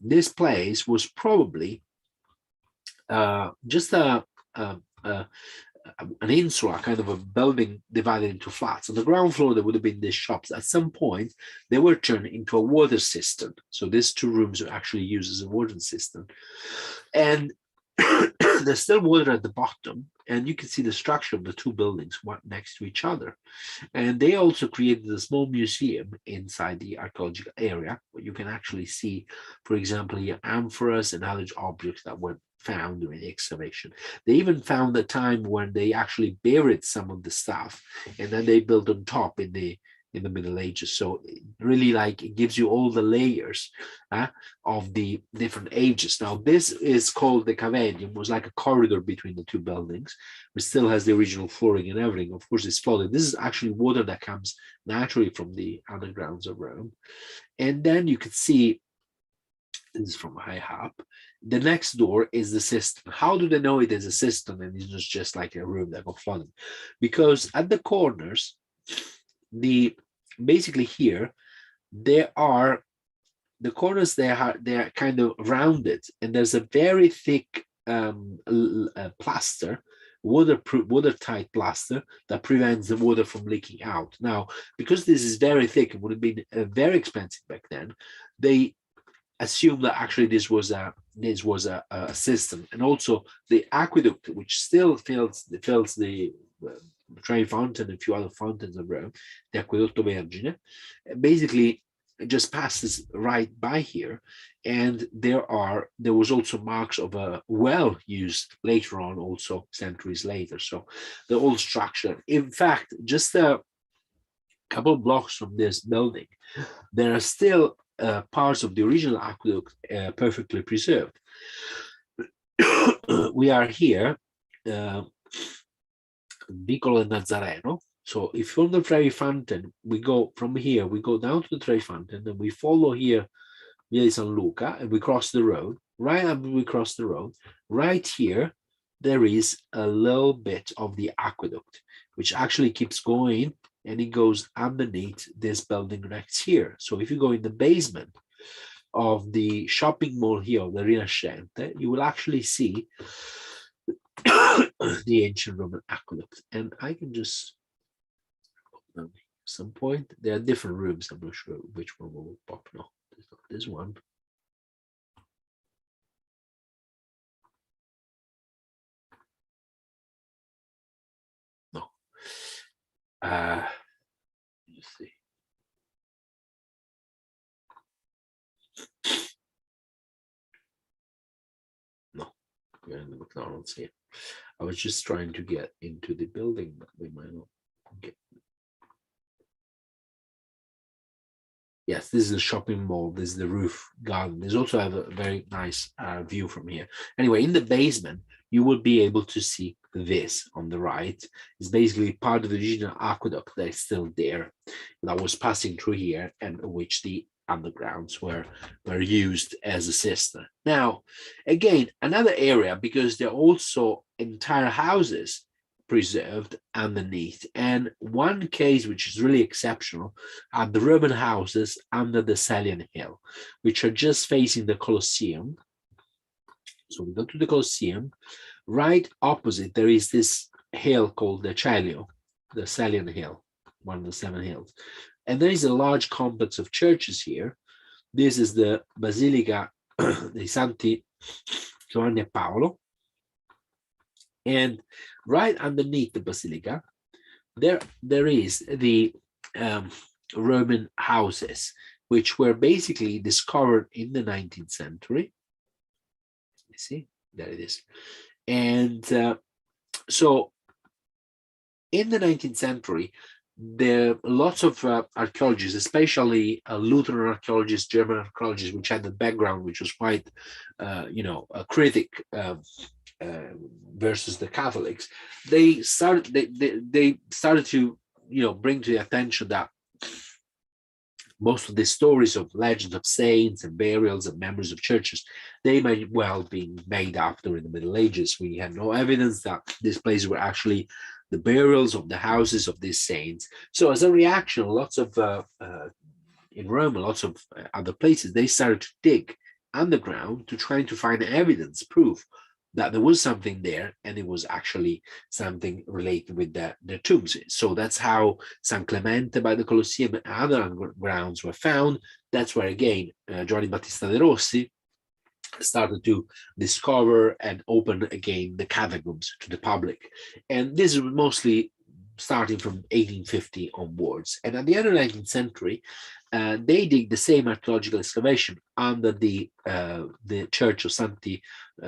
this place was probably just an insula, kind of a building divided into flats. On the ground floor, there would have been these shops. At some point, they were turned into a water cistern. So these two rooms were actually used as a water cistern. And there's still water at the bottom, and you can see the structure of the two buildings one next to each other. And they also created a small museum inside the archaeological area, where you can actually see, for example, amphoras and other objects that were found during the excavation. They even found a time when they actually buried some of the stuff, and then they built on top in the Middle Ages. So really, like, it gives you all the layers of the different ages. Now this is called the Cavedium, was like a corridor between the two buildings, which still has the original flooring and everything. Of course, it's flooded. This is actually water that comes naturally from the undergrounds of Rome. And then you could see, this is from high up, the next door is the cistern. How do they know it is a cistern and it's just like a room that got flooded? Because at the corners, basically here, there are the corners, they are kind of rounded, and there's a very thick plaster, watertight plaster, that prevents the water from leaking out. Now, because this is very thick, it would have been very expensive back then. They assume that actually this was a system. And also the aqueduct, which still fills the Trevi Fountain and a few other fountains of Rome, the Aquedotto Vergine, basically just passes right by here, and there was also marks of a well used later on, also centuries later. So the old structure, in fact, just a couple of blocks from this building, there are still parts of the original aqueduct perfectly preserved. We are here, Vicolo Nazareno. So if from the Trevi Fountain, we go from here, we go down to the Trevi Fountain, and we follow here Via di San Luca, and we cross the road. Right after we cross the road, right here, there is a little bit of the aqueduct, which actually keeps going, and it goes underneath this building next here. So if you go in the basement of the shopping mall here, the Rinascente, you will actually see the ancient Roman aqueduct. And I can just at some point, there are different rooms. I'm not sure which one will pop now. This one. No. Let's see. No, we're in the McDonald's here. I was just trying to get into the building, but we might not get. Yes, this is the shopping mall. This is the roof garden. There's also have a very nice view from here. Anyway, in the basement, you will be able to see this on the right. It's basically part of the original aqueduct that is still there, that was passing through here, and which the undergrounds were used as a system. Now, again, another area, because there are also entire houses preserved underneath. And one case which is really exceptional are the Roman houses under the Salient hill, which are just facing the Colosseum. So we go to the Colosseum. Right opposite, there is this hill called the Celio, the Salient hill, one of the 7 hills. And there is a large complex of churches here. This is the Basilica dei Santi Giovanni e Paolo. And right underneath the basilica, there is the Roman houses, which were basically discovered in the 19th century. You see, there it is. And so in the 19th century, there are lots of archaeologists, especially Lutheran archaeologists, German archaeologists, which had the background, which was quite, a critic versus the Catholics. They started to bring to the attention that most of the stories of legends of saints and burials and memories of churches, they might well be made up during the Middle Ages. We had no evidence that these places were actually the burials of the houses of these saints. So as a reaction, lots of in Rome, lots of other places, they started to dig underground to try to find evidence, proof that there was something there, and it was actually something related with the tombs. So that's how San Clemente by the Colosseum and other grounds were found. That's where, again, Giovanni Battista de Rossi started to discover and open again the catacombs to the public. And this is mostly starting from 1850 onwards. And at the end of the 19th century, they did the same archaeological excavation under the Church of Santi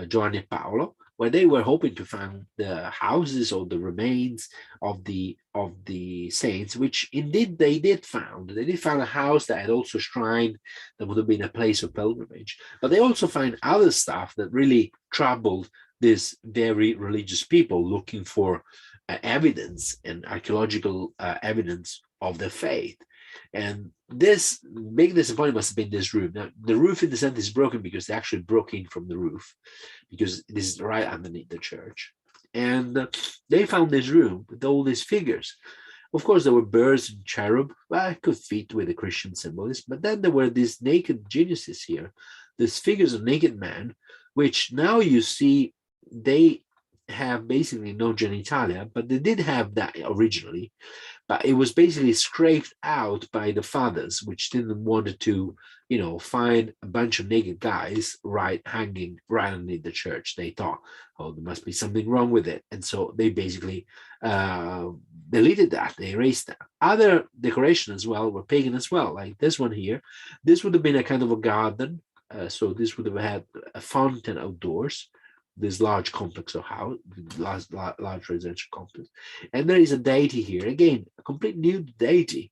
Giovanni e Paolo, where they were hoping to find the houses or the remains of the saints, which indeed they did found. They did find a house that had also a shrine that would have been a place of pilgrimage, but they also find other stuff that really troubled these very religious people looking for evidence and archaeological evidence of the faith. And this big disappointment must have been this room. Now, the roof in the center is broken because they actually broke in from the roof, because this is right underneath the church. And they found this room with all these figures. Of course, there were birds and cherub. Well, it could fit with the Christian symbolism. But then there were these naked geniuses here, these figures of naked men, which now you see they have basically no genitalia, but they did have that originally, but it was basically scraped out by the fathers, which didn't want to, find a bunch of naked guys hanging right underneath the church. They thought, oh, there must be something wrong with it, and so they basically deleted that. They erased that. Other decoration as well were pagan as well, like this one here. This would have been a kind of a garden. So this would have had a fountain outdoors, this large complex of house, large residential complex. And there is a deity here, again, a complete nude deity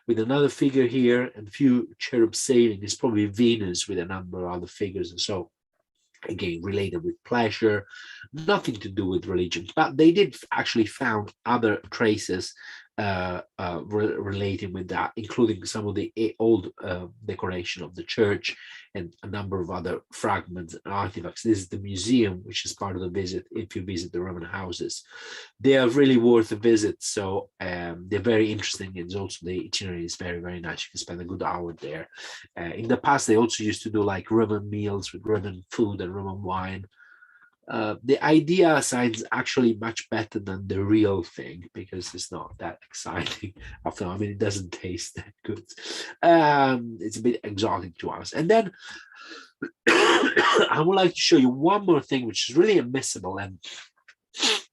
with another figure here and a few cherubs sailing. It's probably Venus with a number of other figures. And so, again, related with pleasure, nothing to do with religion. But they did actually found other traces relating with that, including some of the old decoration of the church and a number of other fragments and artifacts. This is the museum, which is part of the visit if you visit the Roman houses. They are really worth a visit. So they're very interesting. And also the itinerary is very, very nice. You can spend a good hour there. In the past, they also used to do like Roman meals with Roman food and Roman wine. The idea sounds actually much better than the real thing because it's not that exciting. After all, I mean, it doesn't taste that good. It's a bit exotic to us. And then I would like to show you one more thing, which is really unmissable. And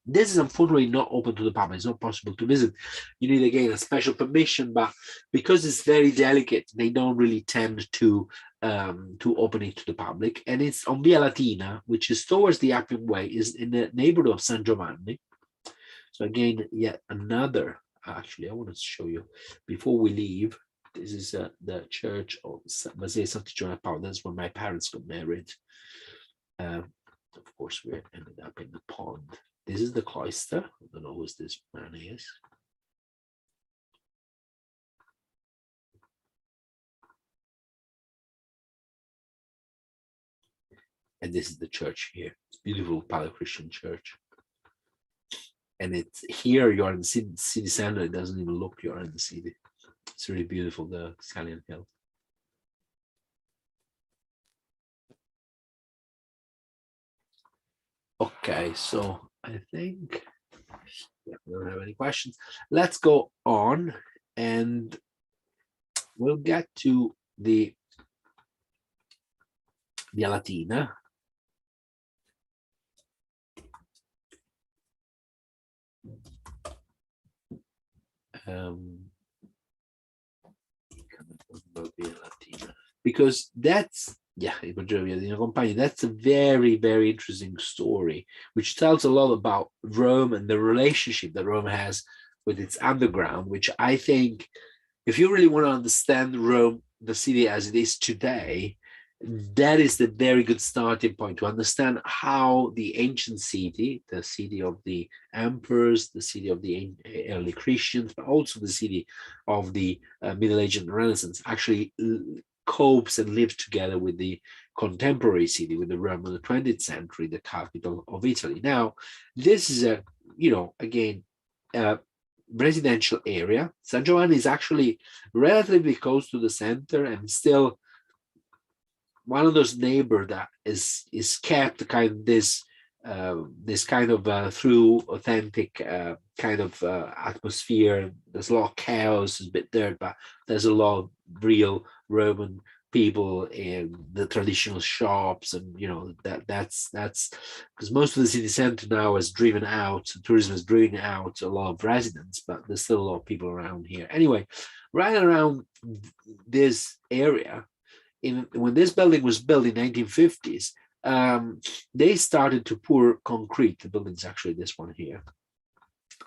this is unfortunately not open to the public. It's not possible to visit. You need, again, a special permission, but because it's very delicate, they don't really tend to open it to the public. And it's on Via Latina, which is towards the Appian Way, is in the neighborhood of San Giovanni. So again, yet another, actually, I want to show you before we leave. This is the church of Basilica Santi Giovanni Paolo. That's where my parents got married. Of course, we ended up in the pond. This is the cloister. I don't know who this man is. And this is the church here. It's beautiful Paleo-Christian church. And it's here, you're in the city center. It doesn't even look you're in the city. It's really beautiful, the Salient Hill. Okay, so I think we don't have any questions. Let's go on and we'll get to the Via Latina. Because that's Ippo Jail, that's a very, very interesting story, which tells a lot about Rome and the relationship that Rome has with its underground, which I think, if you really want to understand Rome, the city as it is today, that is the very good starting point to understand how the ancient city, the city of the emperors, the city of the early Christians, but also the city of the Middle Age and Renaissance, actually copes and lives together with the contemporary city, with the Rome of the 20th century, the capital of Italy. Now, this is a, again, residential area. San Giovanni is actually relatively close to the center and still one of those neighbors that is kept kind of this kind of through authentic kind of atmosphere. There's a lot of chaos, there's a bit there, but there's a lot of real Roman people in the traditional shops, and that's because most of the city center now is driven out. Tourism is driving out a lot of residents, but there's still a lot of people around here. Anyway, right around this area, when this building was built in 1950s, they started to pour concrete. The building's actually this one here.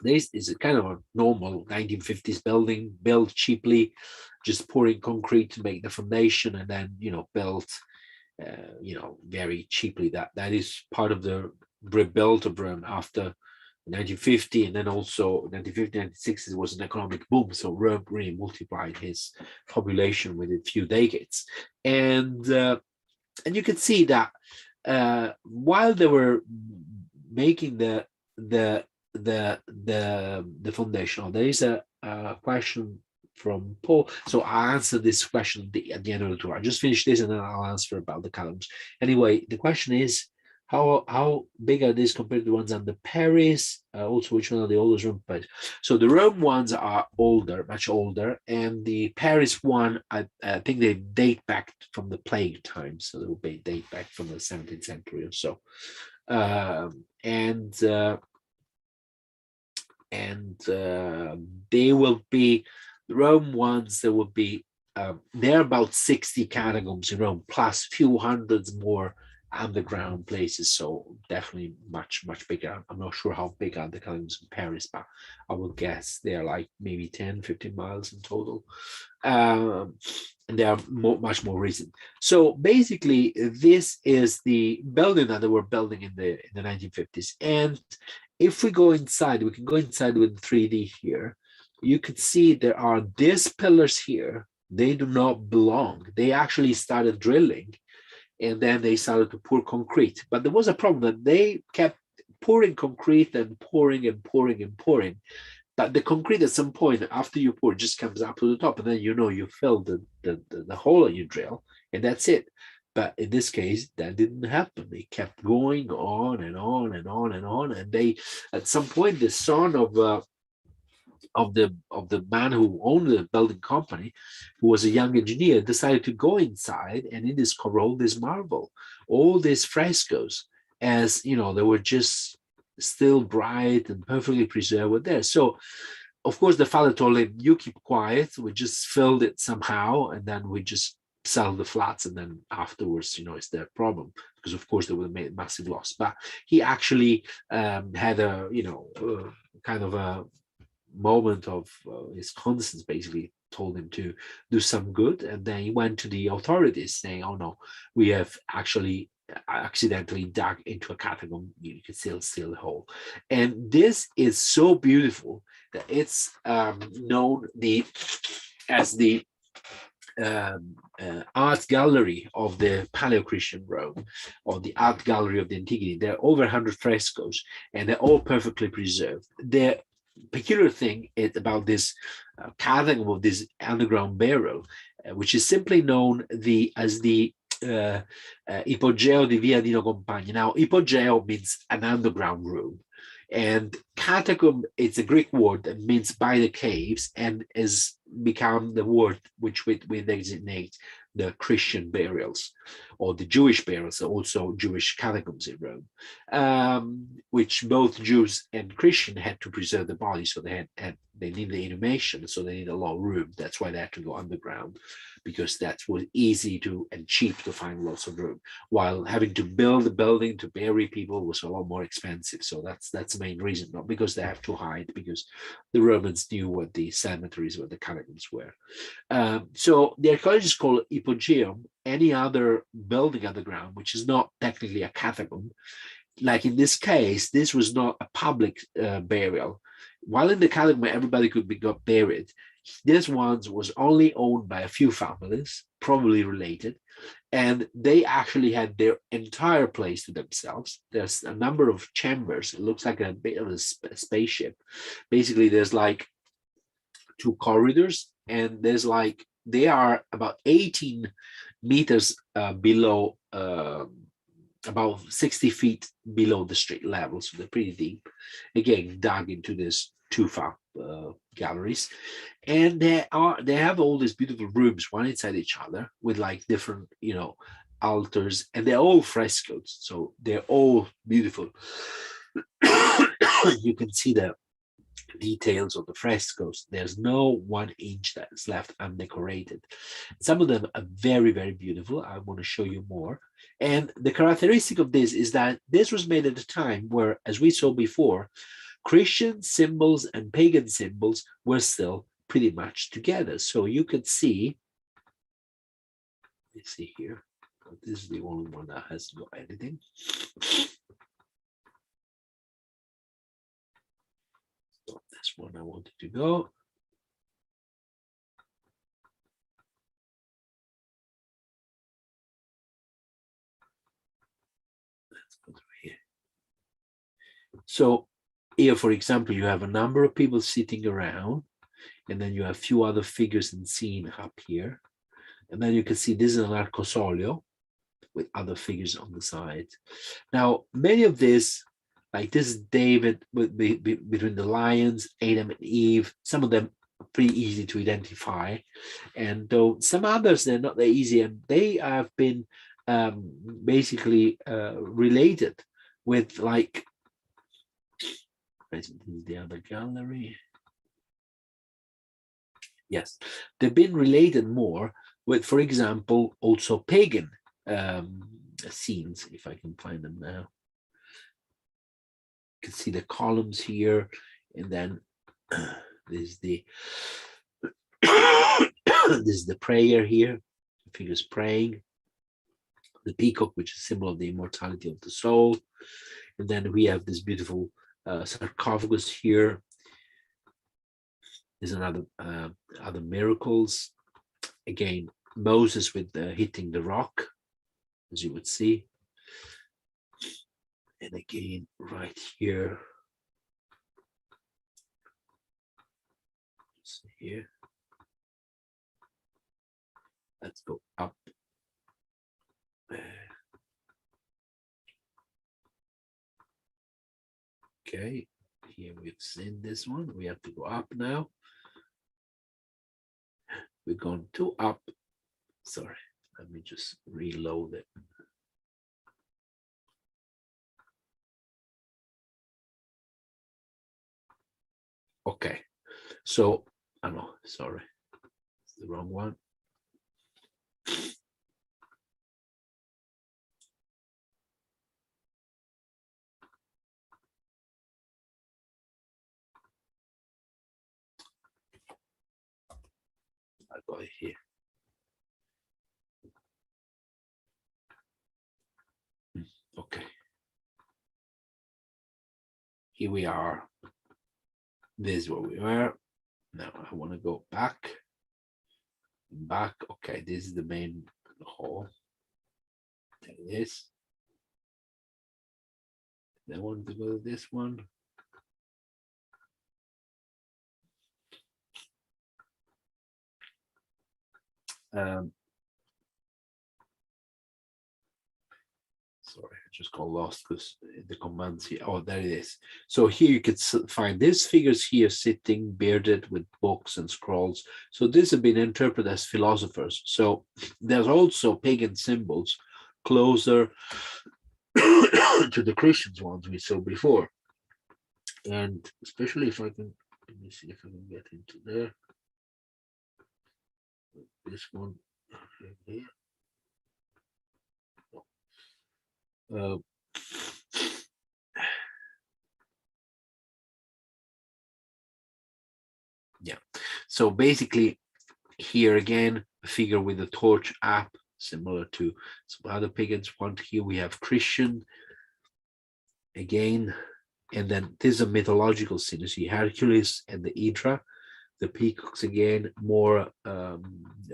This is a kind of a normal 1950s building, built cheaply, just pouring concrete to make the foundation, and then built very cheaply. That is part of the rebuild of Rome after 1950, and then also 1950, 1960s, it was an economic boom. So Rome really multiplied his population within a few decades, and you can see that while they were making the foundation, there is a question from Paul. So I answer this question at the end of the tour. I just finished this and then I'll answer about the columns. Anyway, the question is, how big are these compared to the ones under Paris? Also, which one are the oldest Rome? So the Rome ones are older, much older, and the Paris one, I think they date back from the plague times, so they will date back from the 17th century or so. They will be the Rome ones. There will be there are about 60 catacombs in Rome, plus few hundreds more underground places. So definitely much bigger. I'm not sure how big are the catacombs in Paris, but I would guess they're like maybe 10-15 miles in total. And they are much more recent. So basically, this is the building that they were building in the 1950s. And if we go inside, we can go inside with 3D here. You could see there are these pillars here. They do not belong. They actually started drilling, and then they started to pour concrete. But there was a problem that they kept pouring concrete and pouring and pouring and pouring. But the concrete at some point after you pour just comes up to the top, and then you fill the hole and you drill, and that's it. But in this case, that didn't happen. They kept going on and on and on and on, and they, at some point, the son of the man who owned the building company, who was a young engineer, decided to go inside, and he discovered all this marble, all these frescoes, as they were just still bright and perfectly preserved were there. So of course the father told him, you keep quiet, we just filled it somehow, and then we just sell the flats, and then afterwards it's their problem, because of course they would have made massive loss. But he actually had a kind of a moment of his conscience basically told him to do some good, and then he went to the authorities saying, oh no, we have actually accidentally dug into a catacomb. You can still see the hole. And this is so beautiful that it's known as the art gallery of the Paleo-Christian Rome, or the art gallery of the antiquity. There are over 100 frescoes, and they're all perfectly preserved. The peculiar thing about this catacomb of this underground burial, which is simply known as the Ippo Jail di Via Dino Compagni. Now, Ippo Jail means an underground room, and catacomb, it's a Greek word that means by the caves, and has become the word which we designate the Christian burials, or the Jewish burials, also Jewish catacombs in Rome, which both Jews and Christian had to preserve the body, so they need the inhumation, so they need a lot of room. That's why they had to go underground, because that was easy and cheap to find lots of room, while having to build a building to bury people was a lot more expensive. So that's the main reason, not because they have to hide, because the Romans knew what the cemeteries, what the catacombs were. So the archaeologists call it Ippo Jail any other building underground which is not technically a catacomb. Like in this case, this was not a public burial. While in the catacomb everybody could be got buried, this one was only owned by a few families, probably related, and they actually had their entire place to themselves. There's a number of chambers. It looks like a bit of a spaceship. Basically, there's like 2 corridors, and there's like, they are about 18 meters below, about 60 feet below the street level, so they're pretty deep. Again, dug into this tufa galleries, and they have all these beautiful rooms, one inside each other, with like different altars, and they're all frescoed, so they're all beautiful. You can see the details of the frescoes. There's no 1 inch that's left undecorated. Some of them are very, very beautiful. I want to show you more. And the characteristic of this is that this was made at a time where, as we saw before, Christian symbols and pagan symbols were still pretty much together. So you could see, let's see here, this is the only one that hasn't got anything. So this one I wanted to go. Let's go through here. So here, for example, you have a number of people sitting around, and then you have a few other figures and scene up here. And then you can see this is an Alcosoli. with other figures on the side. Now, many of this, like this is David between the lions, Adam and Eve, some of them are pretty easy to identify. And though some others, they're not that easy, and they have been basically related with, like, the other gallery. Yes, they've been related more with, for example, also pagan scenes, if I can find them now. You can see the columns here, and then there's the this is the prayer here, the figures praying, the peacock, which is a symbol of the immortality of the soul, and then we have this beautiful sarcophagus here. There's another other miracles. Again, Moses with hitting the rock, as you would see. And again, right here. So here. Let's go up. Okay, here we've seen this one. We have to go up now. We're going to up. Sorry, let me just reload it. Okay, so I know, sorry, it's the wrong one. I got it here. Okay. Here we are. This is where we were. Now I want to go back. Back. Okay, this is the main hall. There it is. I want to go to this one. Sorry, I just got lost because the commands here. Oh, there it is. So here you could find these figures here sitting bearded with books and scrolls. So these have been interpreted as philosophers. So there's also pagan symbols closer to the Christians ones we saw before. And especially if I can, let me see if I can get into there. This one here. Yeah, so basically here again, a figure with a torch up, similar to some other pagans one. Here we have Christian again, and then this is a mythological scene. You see Hercules and the Hydra, the peacocks again, more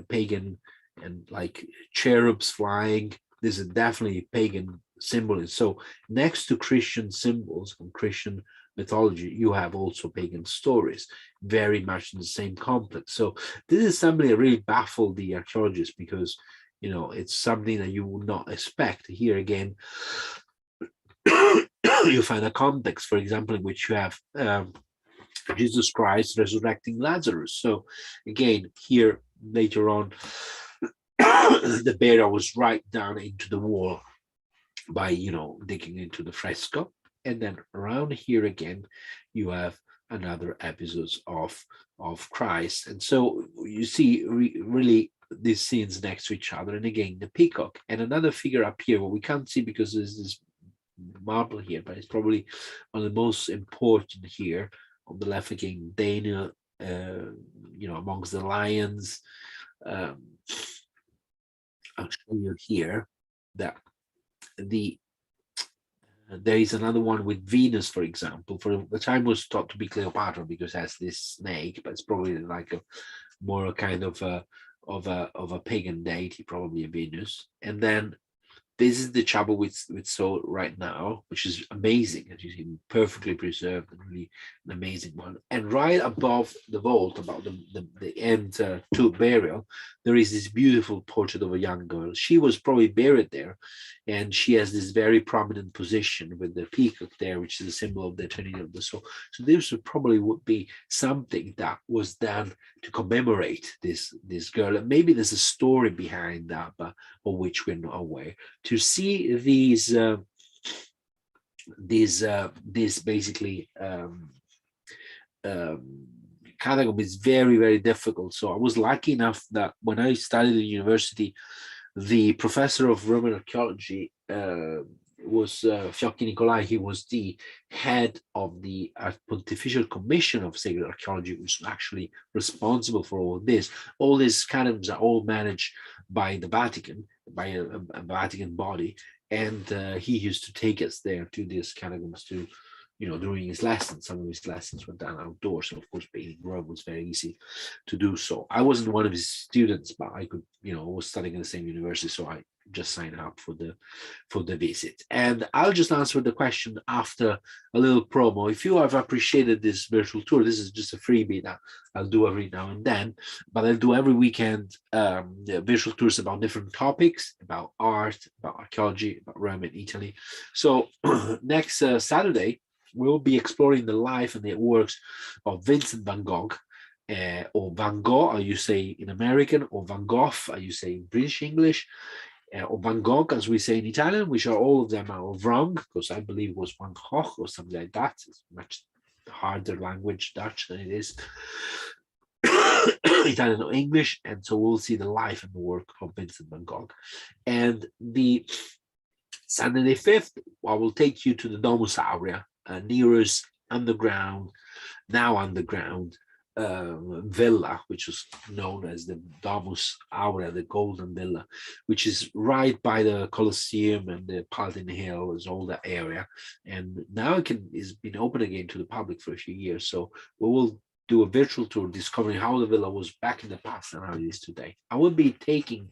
pagan, and like cherubs flying. This is definitely pagan symbol. So next to Christian symbols and Christian mythology, you have also pagan stories, very much in the same complex. So this is something that really baffled the archaeologists, because it's something that you would not expect. Here again, you find a context, for example, in which you have Jesus Christ resurrecting Lazarus. So again, here later on, the burial was right down into the wall by digging into the fresco. And then around here again, you have another episodes of Christ. And so you see really these scenes next to each other. And again, the peacock and another figure up here, what we can't see because there's this marble here, but it's probably one of the most important here on the left. Again, Daniel, amongst the lions. I'll show you here that there is another one with Venus, for example. For the time was thought to be Cleopatra because it has this snake, but it's probably like a more kind of a pagan deity, probably a Venus. And then this is the chapel with so right now, which is amazing, as you see, perfectly preserved and really an amazing one. And right above the vault, about the end tomb burial, there is this beautiful portrait of a young girl. She was probably buried there, and she has this very prominent position with the peacock there, which is a symbol of the eternity of the soul. So this would be something that was done to commemorate this girl. And maybe there's a story behind that, but of which we're not aware. To see these basically catacomb is very, very difficult. So I was lucky enough that when I studied at university, the professor of Roman archaeology was Fiocchi Nicolai. He was the head of the Pontifical Commission of Sacred Archaeology, which was actually responsible for all this. All these catacombs are all managed by the Vatican, by a Vatican body, and he used to take us there to these catacombs to, during his lessons. Some of his lessons were done outdoors, so of course being in Rome was very easy to do so. I wasn't one of his students, but I could, I was studying in the same university, so I just signed up for the visit. And I'll just answer the question after a little promo. If you have appreciated this virtual tour, this is just a freebie that I'll do every now and then, but I'll do every weekend visual tours about different topics, about art, about archaeology, about Rome and Italy. So next Saturday, we'll be exploring the life and the works of Vincent van Gogh, or Van Gogh, as you say in American, or Van Gogh, as you say in British English, or Van Gogh, as we say in Italian, which are all of them are wrong, because I believe it was Van Gogh or something like that. It's much harder language, Dutch, than it is Italian or English. And so we'll see the life and the work of Vincent van Gogh. And the Saturday 5th, I will take you to the Domus Aurea, Nero's underground villa, which was known as the Domus Aurea, the Golden Villa, which is right by the Colosseum and the Palatine Hill, is all that area. And now it's been open again to the public for a few years. So we will do a virtual tour discovering how the villa was back in the past and how it is today. I will be taking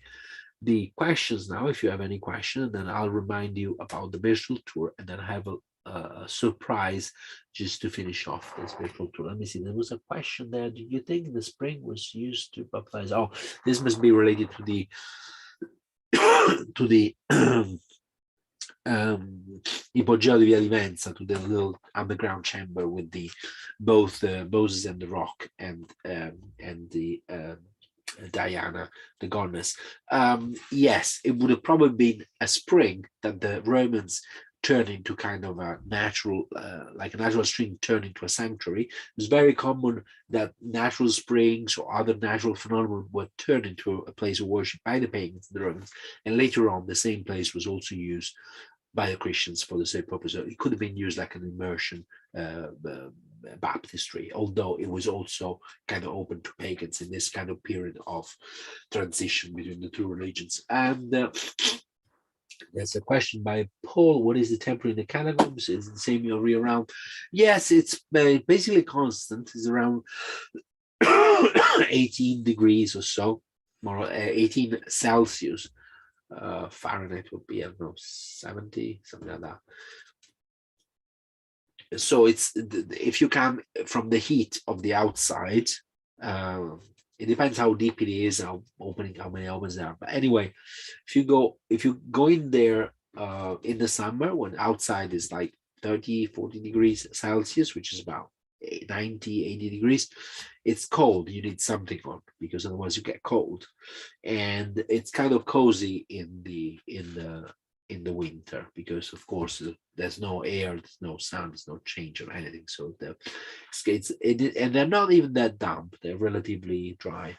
the questions now, if you have any question, and then I'll remind you about the virtual tour, and then I have a surprise just to finish off this virtual tour. Let me see. There was a question there. Do you think the spring was used to baptize? Oh, this must be related to the Ippo Jail di Via di Venza, to the little underground chamber with both Moses and the rock, and the Diana, the goddess. Yes, it would have probably been a spring that the Romans turned into kind of a natural, like a natural spring turned into a sanctuary. It was very common that natural springs or other natural phenomena were turned into a place of worship by the pagans, the Romans, and later on the same place was also used by the Christians for the same purpose. So it could have been used like an immersion baptistry, although it was also kind of open to pagans in this kind of period of transition between the two religions. And there's a question by Paul: what is the temperature in the catacombs? Is it the same year round? Yes, it's basically constant. It's around 18 degrees or so, more 18 Celsius. Fahrenheit would be, I don't know, 70, something like that. So it's, if you come from the heat of the outside, it depends how deep it is, how many ovens there are. But anyway, if you go in there in the summer, when outside is like 30, 40 degrees Celsius, which is about 90, 80 degrees, it's cold. You need something on, because otherwise you get cold. And it's kind of cozy in the winter, because of course there's no air, there's no sun, there's no change or anything. So the skates, and they're not even that damp, they're relatively dry,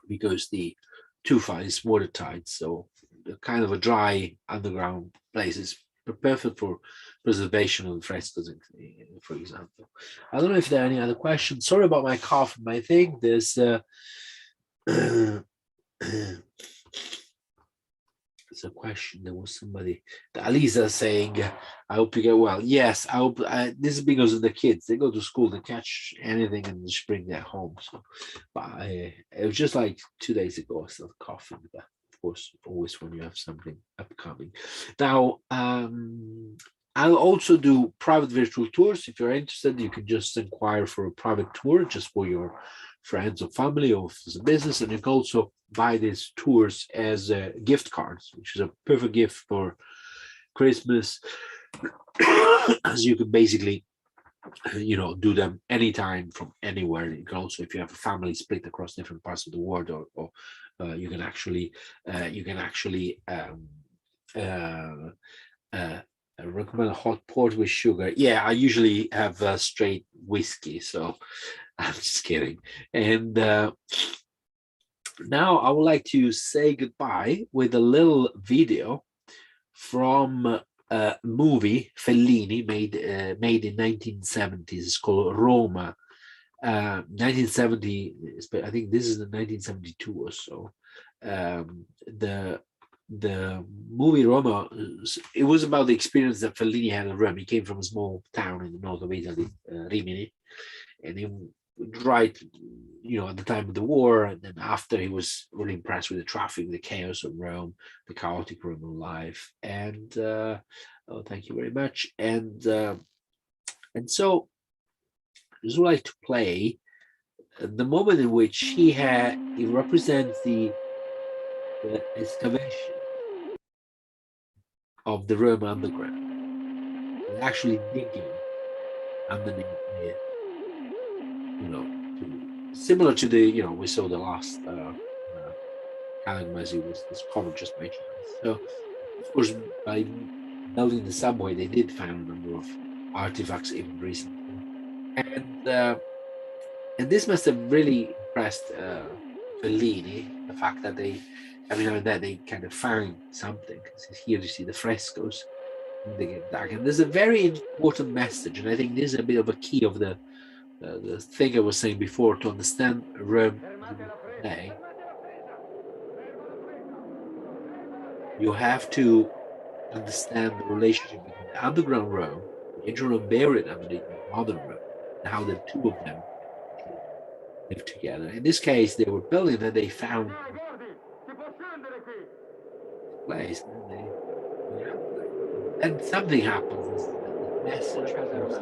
because the tufa is watertight. So the kind of a dry underground place is perfect for preservation of frescoes, for example. I don't know if there are any other questions. Sorry about my cough. I think there's a question. There was somebody, Alisa, saying, I hope you get well. Yes, I hope. This is because of the kids. They go to school, they catch anything and just bring that home. So, but it was just like 2 days ago, I still coughing. But course, always when you have something upcoming. Now, I'll also do private virtual tours. If you're interested, you can just inquire for a private tour just for your friends or family or as a business. And you can also buy these tours as gift cards, which is a perfect gift for Christmas, as you can basically do them anytime from anywhere. You can also, if you have a family split across different parts of the world, or you can actually recommend a hot port with sugar. Yeah, I usually have straight whiskey, so I'm just kidding. And now I would like to say goodbye with a little video from a movie Fellini made in 1970s. It's called Roma. 1970, I think this is the 1972 or so. The movie Roma, it was about the experience that Fellini had in Rome. He came from a small town in the north of Italy, Rimini, and he right, at the time of the war, and then after, he was really impressed with the traffic, the chaos of Rome, the chaotic Roman life. And oh, thank you very much. And so I just would like to play the moment in which he represents the excavation of the Roman underground, and actually digging underneath it, similar to the, we saw the last Catacombs was discovered just by chance. So, of course, by building the subway, they did find a number of artifacts even recently, and this must have really impressed Fellini, the fact that they, every now and then, they kind of found something. Here you see the frescoes, and they get dark, and there's a very important message, and I think this is a bit of a key of the thing I was saying before to understand Rome today. You have to understand the relationship between the underground Rome, the ancient Rome buried underneath the modern Rome, and how the two of them live together. In this case, they were building and they found place, and something happens. The message comes.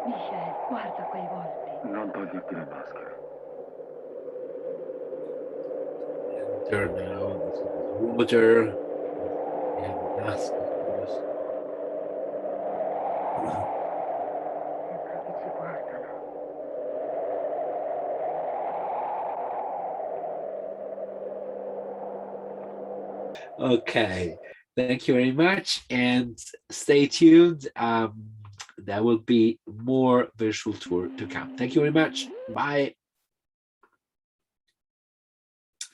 Michel, guarda quei volti. Non toglierti le maschere. Enter now. This is water. We have a mask, of course. Sembra che ci guardano. Okay, thank you very much, and stay tuned. There will be more virtual tour to come. Thank you very much. Bye.